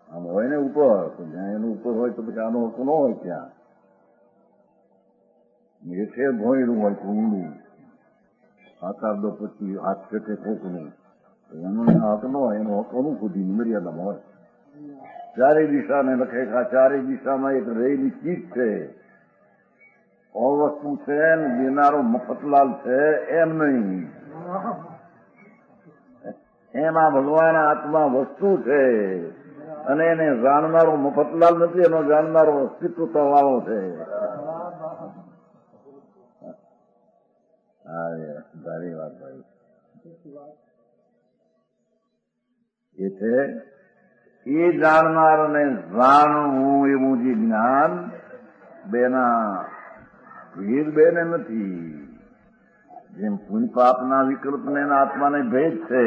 આમ હોય ને ઉપર. જ્યાં એનું ઉપર હોય તો પછી આનો હક ન હોય. ત્યાં હેઠે ભોયરું હોય તો ઊંડું આકાર દો પછી હાથ પેટે કોકનું એનો હક ન હોય. એનો હક અનુભૂતિની મર્યાદામાં હોય. ચારેય દિશાને લખે કે આ ચારેય દિશામાં એક રહેલી ચીજ છે, અવસ્તુ છે ને દેનારો મફતલાલ છે. એમ નહીં, એમાં ભગવાન આત્મા વસ્તુ છે અને એને જાણનારો મફતલાલ નથી. એનો જાણનારો અસ્તિત્વ વાળો છે. સારી વાત ભાઈ. એટલે એ જાણનાર અને જાણવું એવું જે જ્ઞાન બેના ભેદ બેને નથી. જેમ પુણ્ય પાપના વિકલ્પને આત્માને ભેદ છે.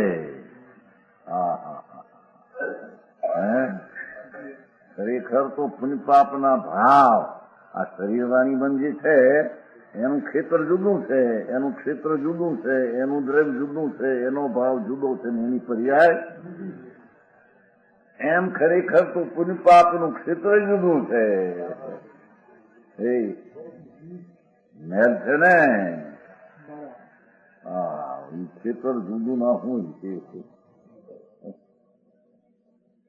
ખરેખર તો પુણ્ય પાપના ભાવ આ શરીરવાણી બંધ જે છે એનું ક્ષેત્ર જુદું છે, એનું ક્ષેત્ર જુદું છે, એનું દ્રવ્ય જુદું છે, એનો ભાવ જુદો છે ને એની પર્યાય. એમ ખરેખર તો પુણ્ય પાપનું ક્ષેત્ર જુદું છે. એ મેલ છે ને એ ક્ષેત્ર જુદું ના હોય છે.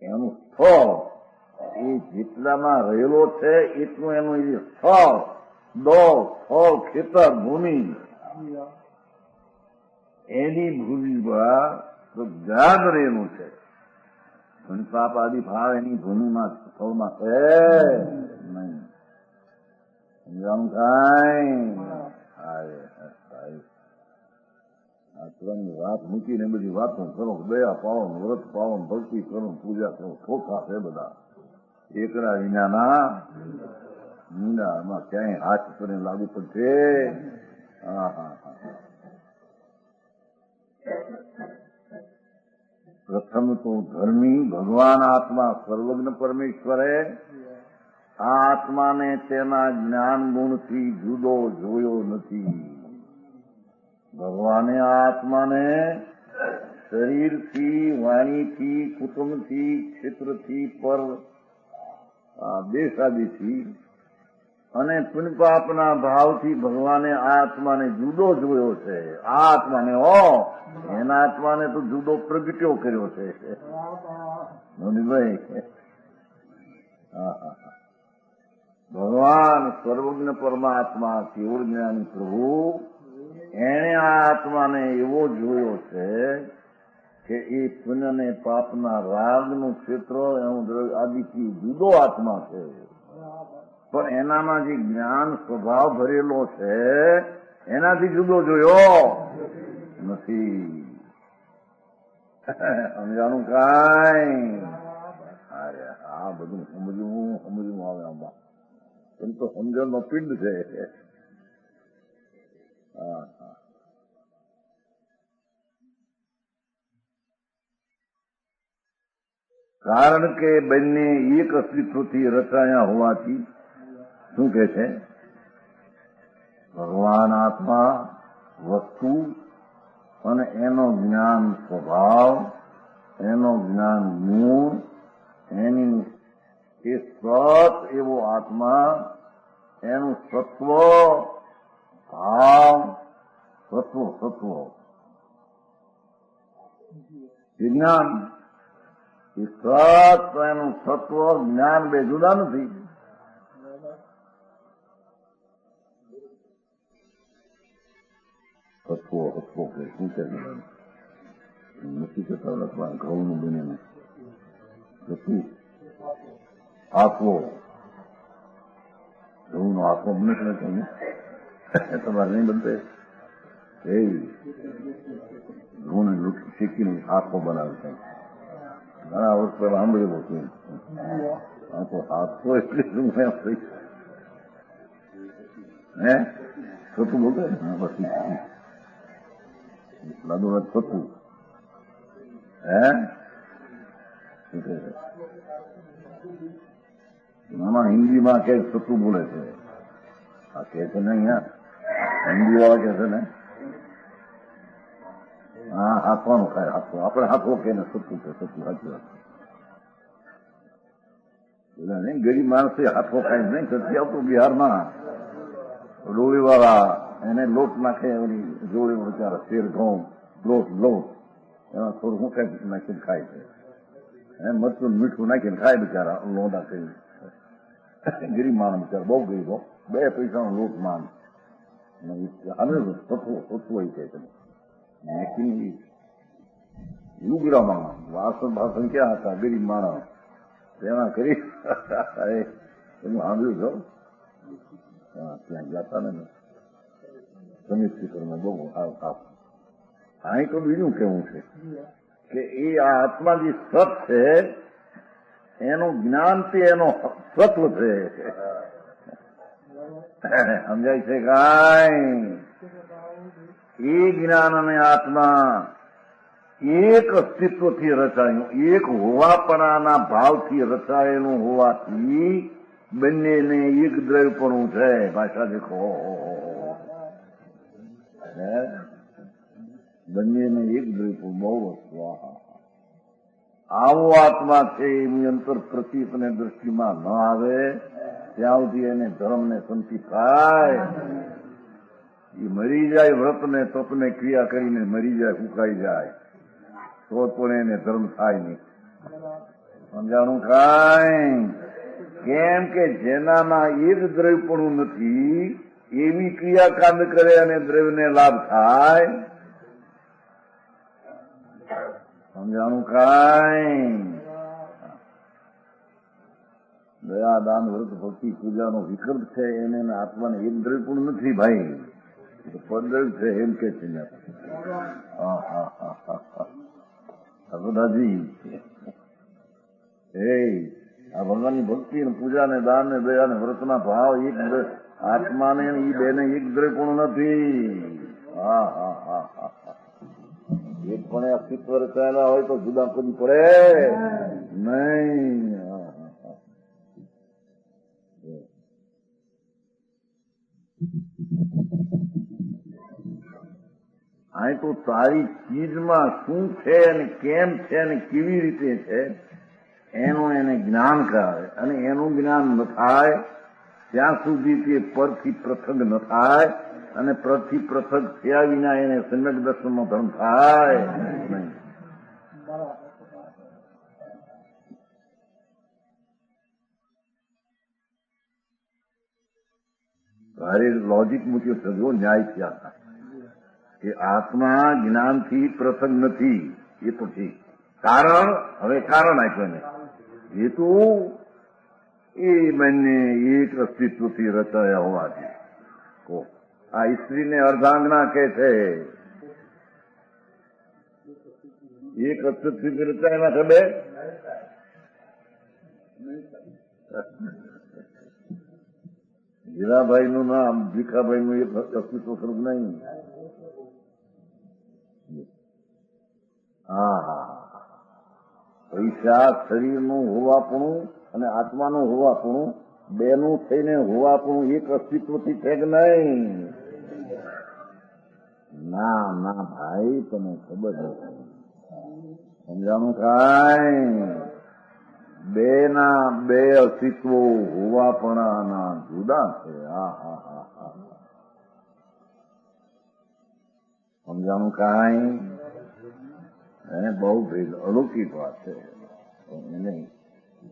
એનું સ્થળ એ જેટલામાં રહેલો છે એટલું એનું એ સ્થળ, દોર, સ્થળ, ખેતર, ભૂમિ એની ભૂમિમાં તો જ્ઞાન રહેલું છે. પાપ આદિ ભાવ એની ભૂમિમાં સ્થળમાં છે નહીં. સમજાણું કાંઈ? આચરણની વાત મૂકીને બધી વાતો કરો. દયા પાળો, વ્રત પાળો, ભક્તિ કરો, પૂજા કરો. ખોખા છે બધા. એકડા વિનાના મીંડા. એમાં ક્યાંય હાથ કરીને લાગુ પડશે? હા હા હા. પ્રથમ તો ધર્મી ભગવાન આત્મા સર્વજ્ઞ પરમેશ્વરે આ આત્માને તેના જ્ઞાન ગુણથી જુદો જોયો નથી. ભગવાને આ આત્માને શરીરથી, વાણીથી, કુટુંબથી, ક્ષેત્રથી, પર દેશાદીથી અને પુણ્યપાપના ભાવથી ભગવાને આ આત્માને જુદો જોયો છે. આ આત્માને એના આત્માને તો જુદો પ્રગટ્યો કર્યો છે. મોદીભાઈ, ભગવાન સર્વજ્ઞ પરમાત્મા કેવળ જ્ઞાની પ્રભુ એણે આ આત્માને એવો જોયો છે કે એ પુણ્ય ને પાપના રાગનું ક્ષેત્ર એનું આદિથી જુદો આત્મા છે. પણ એનામાં જે જ્ઞાન સ્વભાવ ભરેલો છે એનાથી જુદો જોયો નથી. સમજાણું કાંઈ? અરે આ બધું સમજવું આવે આમાં. એમ તો સમજણનો પિંડ છે. કારણ કે બંને એક અસ્તિત્વથી રચાયા હોવાથી શું કે છે? ભગવાન આત્મા વસ્તુ અને એનો જ્ઞાન સ્વભાવ, એનો જ્ઞાન ગુણ, એની એ સત એવો આત્મા, એનું સત્વ ભાવ, સત્વ વિજ્ઞાન, એ સત એનું સત્વ જ્ઞાન બે જુદા નથી. સત્વો કે શું છે નથી કરતા લખવા ઘઉંનું બનેલું સત્વું આખવો ઘઉંનો આખવો બને છે તમારે નહીં બનતે એ ઘઉંને શીખીને આખો બનાવે છે. ઘણા વર્ષ પહેલા સાંભળેલું હતું. આખો એટલે શું હે સતું બોલતો પછી લાદોરાજ સતું હે નાના હિન્દીમાં કે સતું બોલે છે. આ કે છે ને અહીંયા હિન્દી વાળા કે છે ને હા હાથવાનું ખાય હાથો. આપણે હાથો કે ને સતું કે સતું સાચી વાત. બધા નહીં ગરીબ માણસે હાથો ખાય નહીં સતી આવતું બિહારમાં ડોળી વાળા એને લોટ નાખે એની જોડી બિચારા શેર ઘઉં લોટ એમાં થોડું શું કઈ નાખીને ખાય છે. મરચું મીઠું નાખીને ખાય બિચારા લોડા કરી. ગરીબ માણસ બિચારા બહુ ગરીબો 2 પૈસાનો લોટ માન સત્વ કે છે લુગડા માણસ વાસણ ક્યાં હતા ગરીબ માણસ તેમાં કરી એનું સાંભળ્યું છો ત્યાં જતા ને સમિત શિખરમાં બહુ અહીં તો બીજું કેવું છે કે એ આ આત્મા જે સત છે એનું જ્ઞાન તે એનો સત્વ છે. સમજાય છે કાંઈ? એ જ્ઞાન અને આત્મા એક અસ્તિત્વથી રચાયું, એક હોવાપણાના ભાવથી રચાયેલું હોવાથી બંનેને એક દ્રવ્યપણું છે. ભાષા દેખો, બંનેને એક દ્રવ્યપણું બહુ વસ્તુ. આવો આત્મા છે એની અંતર પ્રતીત અને દ્રષ્ટિમાં ન આવે ત્યાં સુધી એને ધર્મને સંતિ થાય. એ મરી જાય વ્રતને તપને ક્રિયા કરીને મરી જાય, ફૂંકાઈ જાય તો પણ એને ધર્મ થાય નહીં. સમજાણું કાંઈ? કેમ કે જેનામાં એક દ્રવ્યપણું નથી એવી ક્રિયાકાંડ કરે અને દ્રવ્યને લાભ થાય. સમજાણું કાંઈ? દયા દાન વ્રત ભક્તિ પૂજાનો વિકલ્પ છે એને આત્માને એક દ્રવ્યપણું નથી ભાઈ, પદ્ધતિ છે એમ કે છે. દાદાજી આ ભગવાનની ભક્તિ ને પૂજા ને દાન ને દયા ને વ્રતના ભાવ એક આત્માને એ બેને એક દ્રવ્યપણું નથી. એક પણ અસ્તિત્વ રચાયેલા હોય તો જુદા કરવી પડે નહીં. અહીં તો તારી ચીજમાં શું છે અને કેમ છે અને કેવી રીતે છે એનું એને જ્ઞાન કરાવે, અને એનું જ્ઞાન ન થાય ત્યાં સુધી તે પરથી પૃથક ન થાય, અને પરથી પૃથક થયા વિના એને સમ્યક દર્શનનો ધર્મ થાય નહીં. ભારે લોજિક મૂક્યો સગવો ન્યાય થયા કે આત્મા જ્ઞાનથી પૃથક નથી, એ તો ઠીક. કારણ, હવે કારણ આપ્યું ને હેતુ એ બંને એક અસ્તિત્વથી રચાયા હોવાથી. આ સ્ત્રીને અર્ધાંગના કે છે, એક અસ્તિત્વથી રચાયેલા છે બે. હીરાભાઈનું નામ ભીખાભાઈનું એક અસ્તિત્વ સ્વરૂપ નહીં. હા, પૈસા શરીરનું હોવાપણું અને આત્માનું હોવાપણું બેનું થઈને હોવાપણું એક અસ્તિત્વથી છે કે નહીં? ના ના ભાઈ, તને ખબર નથી. સમજાણું કાંઈ? બે ના બે અસ્તિત્વો હોવાપણાના જુદા છે. હા હા હા હા, સમજાણું કાંઈ? એને બહુ ભેદ અલૌકિક વાત છે. એને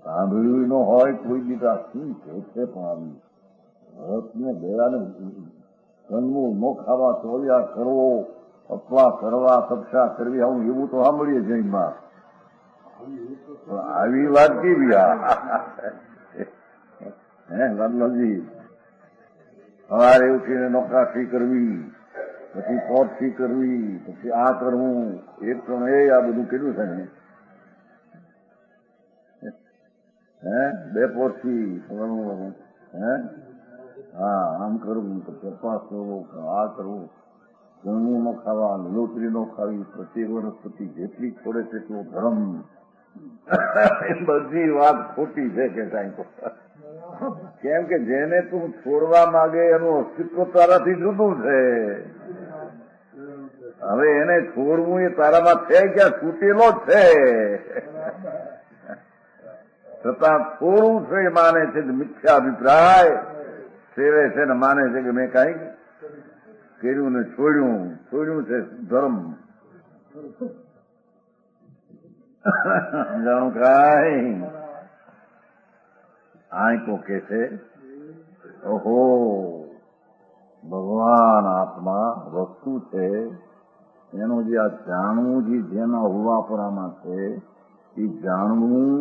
સાંભળ્યું ન હોય કોઈ દીકરા શું છે પણ રથને ગયા ને જન્મું ન ખાવા ચોર્યા કરવો, અપવા કરવા, તપસા કરવી, આવું એવું તો સાંભળીએ જૈનમાં. આવી વાત કેવી? હે લાલજી, સવારે ઉઠીને નોકરાશી કરવી, પછી પોટથી કરવી, પછી આ કરવું, એક તો આ બધું કેટલું છે ને? હે બે પોટથી કરવું, હે હા આમ કરવું, પછી તપાસ કરવો, આ કરવું, જણવું ન ખાવા, લોટરી ન ખાવી, પ્રત્યેક વર્ષ પછી જેટલી છોડે તેટલો ધર્મ. એ બધી વાત ખોટી છે કે સાહેબ. કેમ કે જેને તું છોડવા માંગે એનું અસ્તિત્વ તારાથી જુદું છે. હવે એને છોડવું એ તારામાં છે ક્યાં? છૂટેલો જ છે. છતાં થોડું છે એ માને છે કે મિથ્યા અભિપ્રાય સેવે છે ને માને છે કે મેં કઈ કર્યું ને છોડ્યું. છોડ્યું છે ધર્મ. જાણું કાંઈ? આ તો કે છે ઓહો ભગવાન આત્મા વસ્તુ છે, એનું જે આ જાણવું જે જેના હોવાપરામાં છે એ જાણવું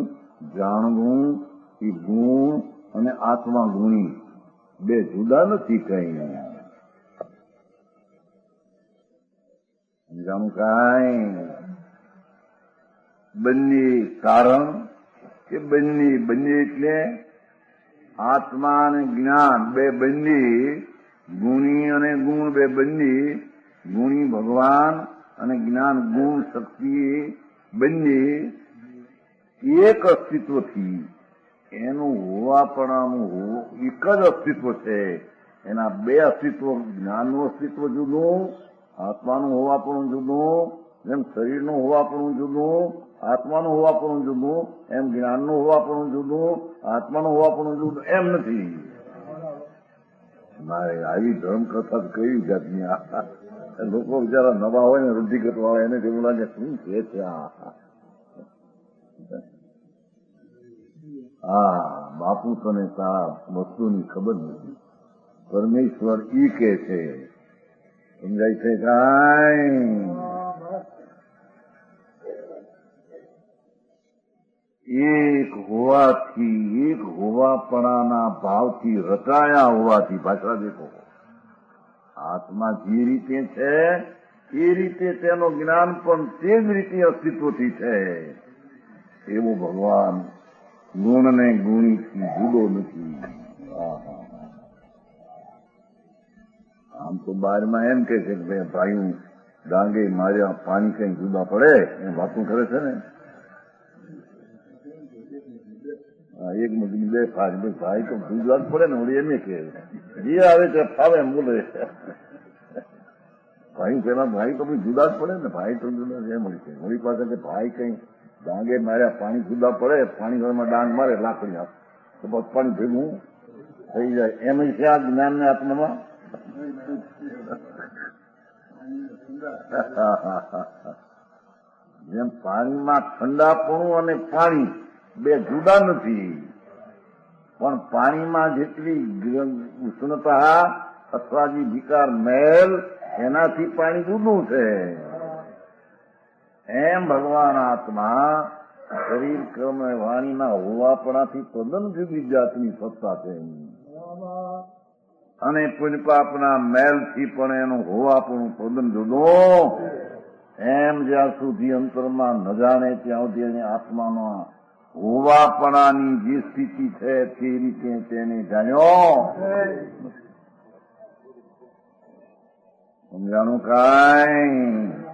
એ ગુણ અને આત્મા ગુણી બે જુદા નથી કઈ. જાણું કાંઈ? બંને કારણ કે બંને એટલે આત્મા અને જ્ઞાન બે બંને, ગુણી અને ગુણ બે બંને, ગુણી ભગવાન અને જ્ઞાન ગુણ શક્તિ બંને એક અસ્તિત્વથી એનું હોવાપણાનું એક જ અસ્તિત્વ છે. એના બે અસ્તિત્વ, જ્ઞાનનું અસ્તિત્વ જુદું, આત્માનું હોવાપણું જુદું. જેમ શરીરનું હોવાપણું જુદું, આત્માનું હોવાપણું જુદું, એમ જ્ઞાનનું હોવાપણું જુદું, આત્માનું હોવાપણું જુદું એમ નથી. મારે આવી ધર્મ કથા કઈ જાતની? લોકો બિચારા નવા હોય ને રૂઢિગત વાળા એને જેવું લાગે શું છે ત્યાં. હા બાપુ, તને તારા વસ્તુની ખબર નથી. પરમેશ્વર ઈ કે છે, સમજાય છે કાંઈ? એક હોવાથી, એક હોવાપણાના ભાવથી રચાયા હોવાથી, પાછળ દેખો, આત્મા જે રીતે છે એ રીતે તેનું જ્ઞાન પણ તે જ રીતે અસ્તિત્વથી છે. એવો ભગવાન ગુણને ગુણીથી જુદો નથી. આમ તો બારમાં એમ કે છે કે ભાઈ ડાંગે માર્યા પાણી કઈ જુદા પડે એ વાતું કરે છે ને. એક મગની બે ભાઈ તો જુદા જ પડે ને ઓલી એમ કે જે આવે તે ફાવે એમ બોલે. ભાઈ પેલા ભાઈ તો બી જુદા જ પડે ને, ભાઈ તો જુદા એમ મળી છે. મારી પાસે કે ભાઈ કઈ ડાંગે માર્યા પાણી જુદા પડે, પાણી ઘરમાં ડાંગ મારે લાકડી આપ તો બસ પાણી ભેગું થઈ જાય. એમ છે આ જ્ઞાન ને આત્મામાં. જેમ પાણીમાં ઠંડાપણું અને પાણી બે જુદા નથી, પણ પાણીમાં જેટલી ઉષ્ણતા અથવા જે વિકાર મેલ એનાથી પાણી જુદું છે. એમ ભગવાન આત્મા શરીર કર્મ વાણીના હોવાપણાથી તદ્દન જુદી જાતની સત્તા છે. અને પુણ્યપાપના મેલથી પણ એનું હોવાપણું તદ્દન જુદું. એમ જ્યાં સુધી અંતરમાં ન જાણે ત્યાં સુધી એને આત્માનો હોવાપણાની જે સ્થિતિ છે તે રીતે તેને જાણ્યો. સમજાણું કાંઈ?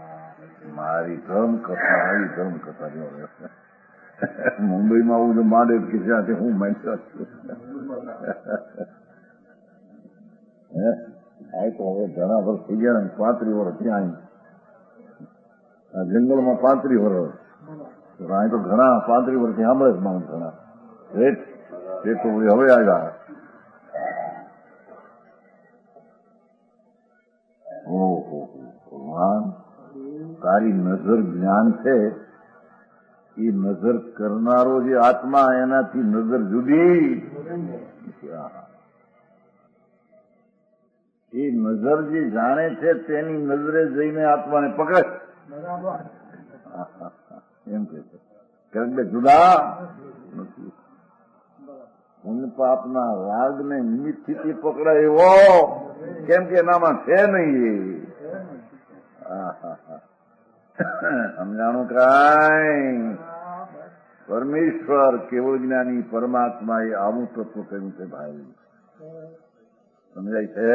મારી ધર્મકથા આવી ધર્મકથા જો મુંબઈમાં આવું તો મહાદેવ કિસ્સાથી હું માન્યો છું. આ તો હવે ઘણા વર્ષ થઈ ગયા ને, 35 વર્ષ ત્યાં જંગલમાં 35 વર્ષ. આ તો ઘણા 35 વર્ષથી સાંભળે જ માણસ ઘણા એ તો હવે આવ્યા. ઓહો ભગવાન, તારી નજર જ્ઞાન છે, એ નજર કરનારો જે આત્મા એનાથી નજર જુદી. એ નજર જે જાણે છે તેની નજરે જઈને આત્માને પકડે એમ કે છે. કારણ કે જુદા નથી. પુણ્ય પાપના રાગને નિમિત્તથી પકડાય એવો, કેમ કે એનામાં છે નહીં. સમજાણું કાંઈ? પરમેશ્વર કેવળ જ્ઞાની પરમાત્મા એ આવું તત્વ કહ્યું છે ભાઈ. સમજાય છે?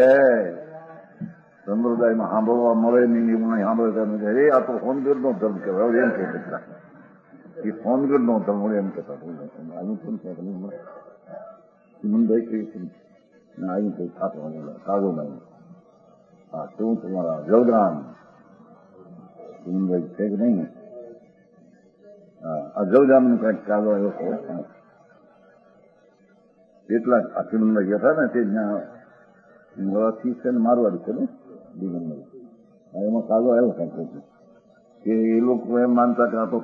સંપ્રદાયમાં સાંભળવા મળે નહીં એવું નહીં સાંભળે. એ આ તો હોનગઢ નો ધર્મ કહેવાય એમ કે એ હોનગઢ નો ધર્મ એમ કહેતા. મંદાઈ કઈ આવી કઈ ખાતો કાગો નહીં. હા શું તમારા જલગામ મંદાઈ છે કે નહીં? હા આ જલગામ નું કઈક કાગો એવો એટલા આખી મંદાઈ ગયા હતા ને તે જ્યાં મરાઠી છે ને મારવાડી છે ને દિગંબર, એમાં કાગો આવ્યો કઈક કે એ લોકો એમ માનતા કે આ તો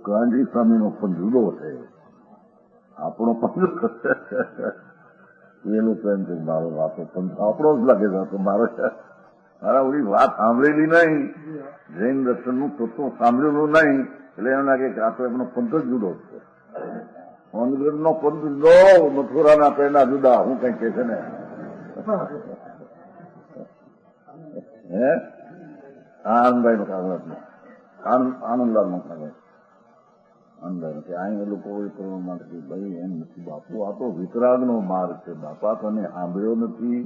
ગાંધી સ્વામીનો પણ જુદો છે, આપણો પણ એ લોકો એમ કે મારો વાતો પણ આપણો જ લાગે છે. મારા ઓલી વાત સાંભળેલી નહીં, જૈન દર્શનનું તત્વ સાંભળેલું નહીં, એટલે એમ લાગે કે આ તો એમનો પંથ જ જુદો છે. હોનગઢનો પંથ જુદો, મથુરાના પેડા જુદા. હું કઈ કે છે ને હે આનંદભાઈ નો કાગળ, આનંદલાલ નો કાગળ અંદર કે અહીં એ લોકો કરવા માટે ભાઈ એમ નથી બાપુ, આ તો વિતરાગ નો માર્ગ છે બાપા. તને સાંભળ્યો નથી,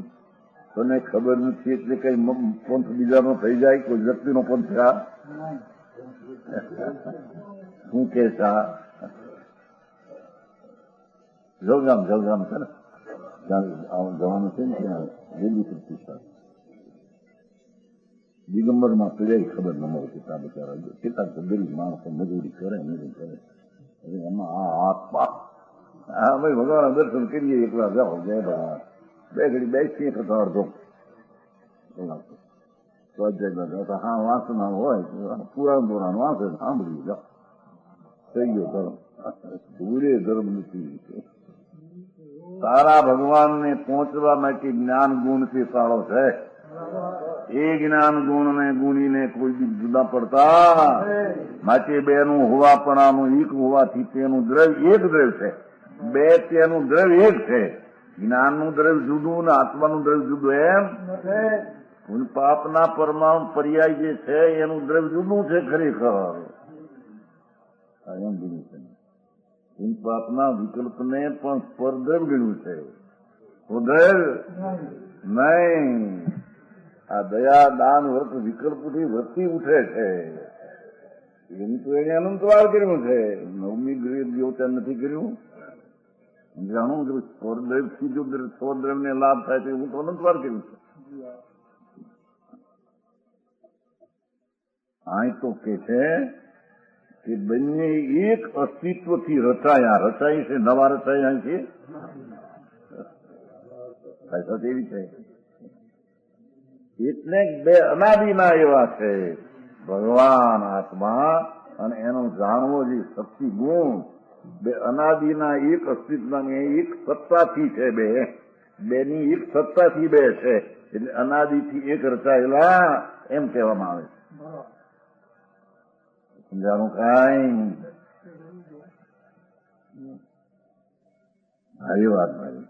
તને ખબર નથી એટલે કઈ પંથ બીજાનો થઈ જાય, કોઈ વ્યક્તિનો પંથ થયા શું કે છે? જલગામ છે ને જવાનું છે ને ત્યાં વેલી પ્રતિષ્ઠા દિગંબરમાં પીડાઈ ખબર ન મળે કેટલા બચારા કેટલાક ગરીબ માણસો મજૂરી કરે એમાં આ હાથ પાક હા ભાઈ ભગવાન દર્શન કરીએ એકલા જાઓ જય ભગવાન બે ઘડી બેસી કરતા અડધો કલાક હા વાંચના હોય પુરાણ વાંચે સાંભળી જાઓ થઈ ગયો ધર્મ. સૂર્ય ધર્મ નથી. તારા ભગવાનને પહોંચવા માટે જ્ઞાન ગુણથી સારો છે. એ જ્ઞાન ગુણ ને ગુણીને કોઈ બી જુદા પડતા માટે બેનું હોવાપણાનું એક હોવાથી તેનું દ્રવ્ય એક દ્રવ્ય છે, બે તેનું દ્રવ્ય એક છે. જ્ઞાનનું દ્રવ્ય જુદું ને આત્માનું દ્રવ્ય જુદું એમ પાપના પરમાણુ પર્યાય જે છે એનું દ્રવ્ય જુદું છે ખરેખર. એમ ગણ્યું છે પાપના વિકલ્પને પણ પરદ્રવ્ય ગણ્યું છે, ઉદ્રવ નહીં. આ દયા દાન વ્રત વિકલ્પથી વધતી ઉઠે છે. એમ તો એને અનંતવાર કર્યું છે. નવમી દ્યોતન નથી કર્યું. જાણું કે સ્વરદ્રવ્યથી જો સ્વદ્રવ્યને લાભ થાય તો એવું તો અનંતવાર કર્યું છે. અહીં તો કે છે કે બંને એક અસ્તિત્વથી રચાયા છે, નવા રચાયા છે. એવી છે એટલે બે અનાદિના એવા છે. ભગવાન આત્મા અને એનો જાણવો જે શક્તિ ગુણ બે અનાદિના એક અસ્તિત્વની એક સત્તાથી છે. બેની એક સત્તાથી બે છે. એટલે અનાદિથી એક રચાયેલા એમ કહેવામાં આવે છે. સમજાણું કાંઈ? આવી વાત મારી.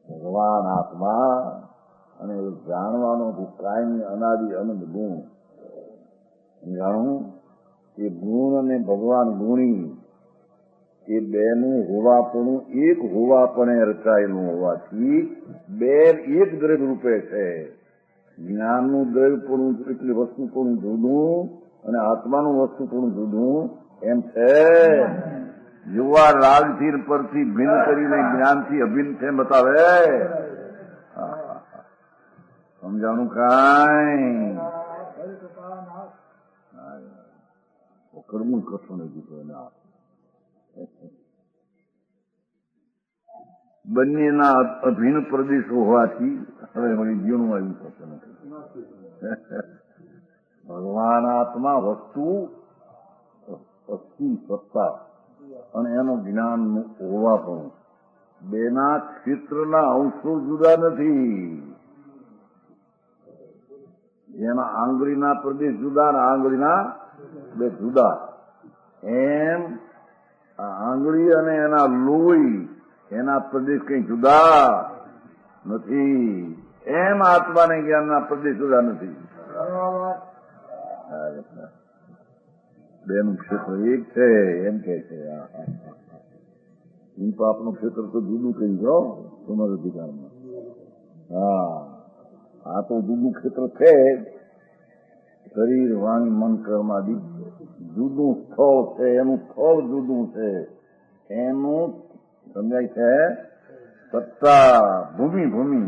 ભગવાન આત્મા અને જાણવાનો કાયમી અનાદિ અનંત ગુણ. જાણવું એ ગુણ અને ભગવાન ગુણી એ બેનું હોવાપણું એક હોવાપણે રચાયેલું હોવાથી બે એક દ્રવ્ય રૂપે છે. જ્ઞાનનું દ્રવ્યપણું એટલે વસ્તુપણું જુદું અને આત્માનું વસ્તુપણું જુદું એમ છે. યુવા રાગથી પરથી ભિન્ન કરીને જ્ઞાનથી અભિન્ન છે બતાવે. સમજાણું કાંઈ? કરવું કશું નથી કીધું. બંનેના અભિન્ન પ્રદેશ હોવાથી હવે વળી જીવનું આવ્યું થતું નથી. ભગવાન આત્મા વસ્તુ અસ્થિ સત્તા અને એનું જ્ઞાન હોવા પણ બેના ક્ષેત્રના અંશો જુદા નથી. જેના આંગળીના પ્રદેશ જુદા અને આંગળીના બે જુદા એમ આંગળી અને એના લોહી એના પ્રદેશ કઈ જુદા નથી. એમ આત્માને જ્ઞાનના પ્રદેશ જુદા નથી. બેનું ક્ષેત્ર એક છે એમ કે છે. પાપનું ક્ષેત્ર તો જુદું કહી જાઓ તમારા અધિકારમાં. આ તો જુદું ક્ષેત્ર છે. શરીર વાણી મન કર્મ આદિ જુદું સ્થળ છે. એનું સ્થળ જુદું છે. એનું સમજાય છે સત્તા ભૂમિ.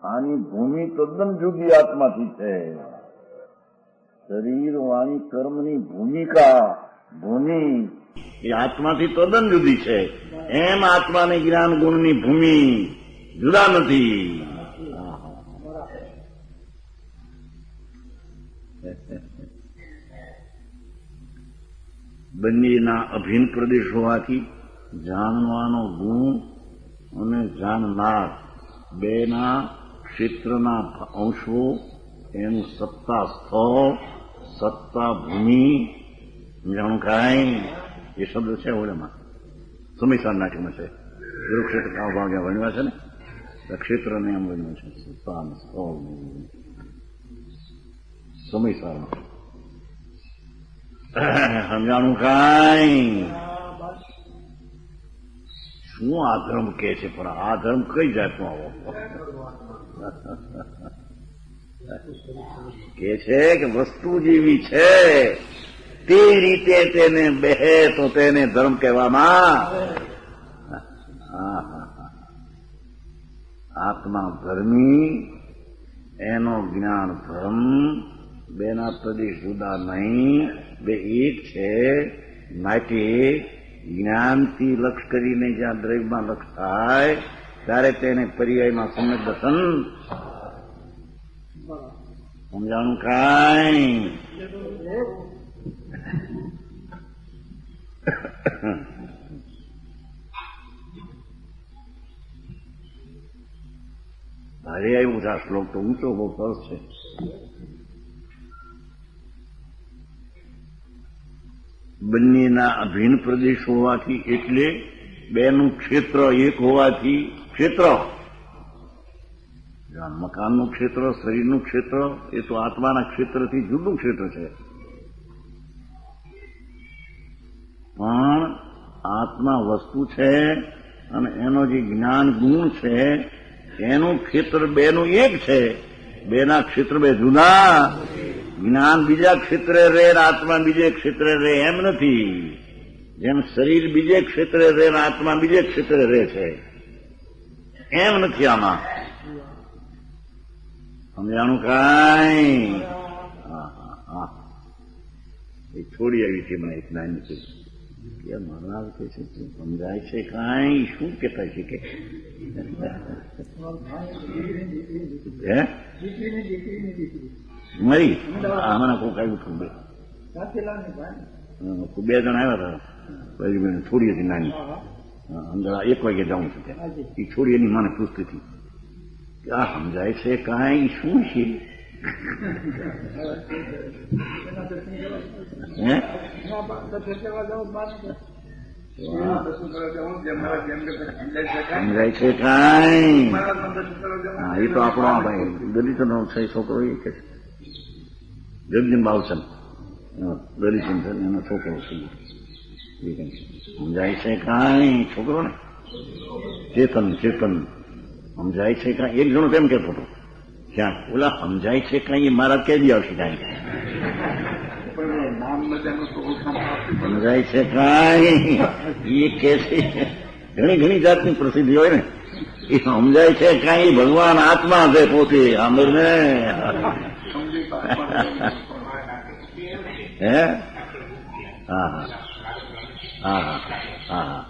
આની ભૂમિ તદ્દન જુદી આત્માથી છે. શરીર વાણી કર્મની ભૂમિ એ આત્માથી તદ્દન જુદી છે. એમ આત્માને જ્ઞાન ગુણની ભૂમિ જુદા નથી. બંનેના અભિન્ન પ્રદેશ હોવાથી જાણવાનો ગુણ અને જાણનાર બેના ક્ષેત્રના અંશો એનું સત્તા સ્થળ સત્તા ભૂમિ જાણું કાંઈ એ શબ્દ છે ઓળેમાં સમીસાર નાટ્યમાં છે. ગુરુક્ષેત્ર કાવ ભાગ્યા ભણ્યા છે ને ક્ષેત્રને એમ ભણ્યું છે સત્તા સ્થળ સમીસારમાં. સમજાણું કાંઈ? શું આ ધર્મ કે છે? પણ આ ધર્મ કઈ જાતનો આવો કે છે કે વસ્તુ જેવી છે તે રીતે તેને બેહે તો તેને ધર્મ કહેવામાં. આત્મા ધર્મી એનો જ્ઞાન ધર્મ બેના પ્રદેશ જુદા નહીં બે એક છે. માટે જ્ઞાનથી લક્ષ કરીને જ્યાં દ્રવ્યમાં લક્ષ થાય ત્યારે તેને પર્યાયમાં સમ્યક દર્શન. સમજાણું કાંઈ? ભારે આવ્યું છે આ શ્લોક તો ઊંચો બહુ સરસ છે. બંનેના અભિન્ન પ્રદેશ હોવાથી એટલે બેનું ક્ષેત્ર એક હોવાથી ક્ષેત્ર મકાનનું ક્ષેત્ર શરીરનું ક્ષેત્ર એ તો આત્માના ક્ષેત્રથી જુદું ક્ષેત્ર છે. પણ આત્મા વસ્તુ છે અને એનો જે જ્ઞાન ગુણ છે એનું ક્ષેત્ર બેનું એક છે, બેના ક્ષેત્ર બે જુદા. જ્ઞાન બીજા ક્ષેત્રે રહે ને આત્મા બીજે ક્ષેત્રે રહે એમ નથી. જેમ શરીર બીજે ક્ષેત્રે રહે ને આત્મા બીજે ક્ષેત્રે રહે છે એમ નથી. આમાં સમજાણું કાંઈ? એ છોડી આવી છે મને એક નાની છે કે મહારાજ કે છે સમજાય છે કાંઈ? શું કહેતા છે કે હે મરી આમાં કોઈ કઈ ઉઠું બે જણ આવ્યા હતા, છોડી હતી નાની, અંદર 1 વાગે જાઉં છું ત્યાં. એ છોડી એની માને પૂછતી હતી કે આ સમજાય છે કાંઈ શું છે? સમજાય છે કાંઈ? હા, એ તો આપણો આ ભાઈ દલિતનો છે છોકરો, એ કે જગજીન બાવસન દલિત એનો છોકરો છે. સમજાય છે કાંઈ? છોકરો ને ચેતન સમજાય છે કાંઈ? એક જણો તેમ કહેતો હતો ક્યાંક, ઓલા સમજાય છે કાંઈ મારા કેદી આવશે કાંઈ? સમજાય છે કાંઈ એ કે છે. ઘણી જાતની પ્રસિદ્ધિ હોય ને. એ સમજાય છે કાંઈ ભગવાન આત્મા છે પોતે. આંબર ને હે હા હા હા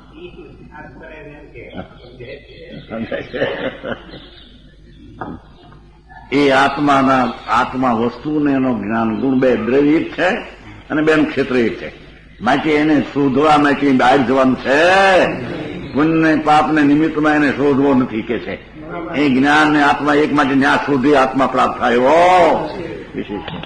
એ આત્મા વસ્તુને એનો જ્ઞાન ગુણ બે દ્રવ્ય એક છે અને બેનું ક્ષેત્ર એક છે. માટે એને શોધવા માટે બહાર જવાનું છે. પુણ્ય પાપને નિમિત્તમાં એને શોધવો નથી કે છે. એ જ્ઞાન ને આત્મા એક માટે ન્યા શોધી આત્મા પ્રાપ્ત થાય એવો વિશેષ છે.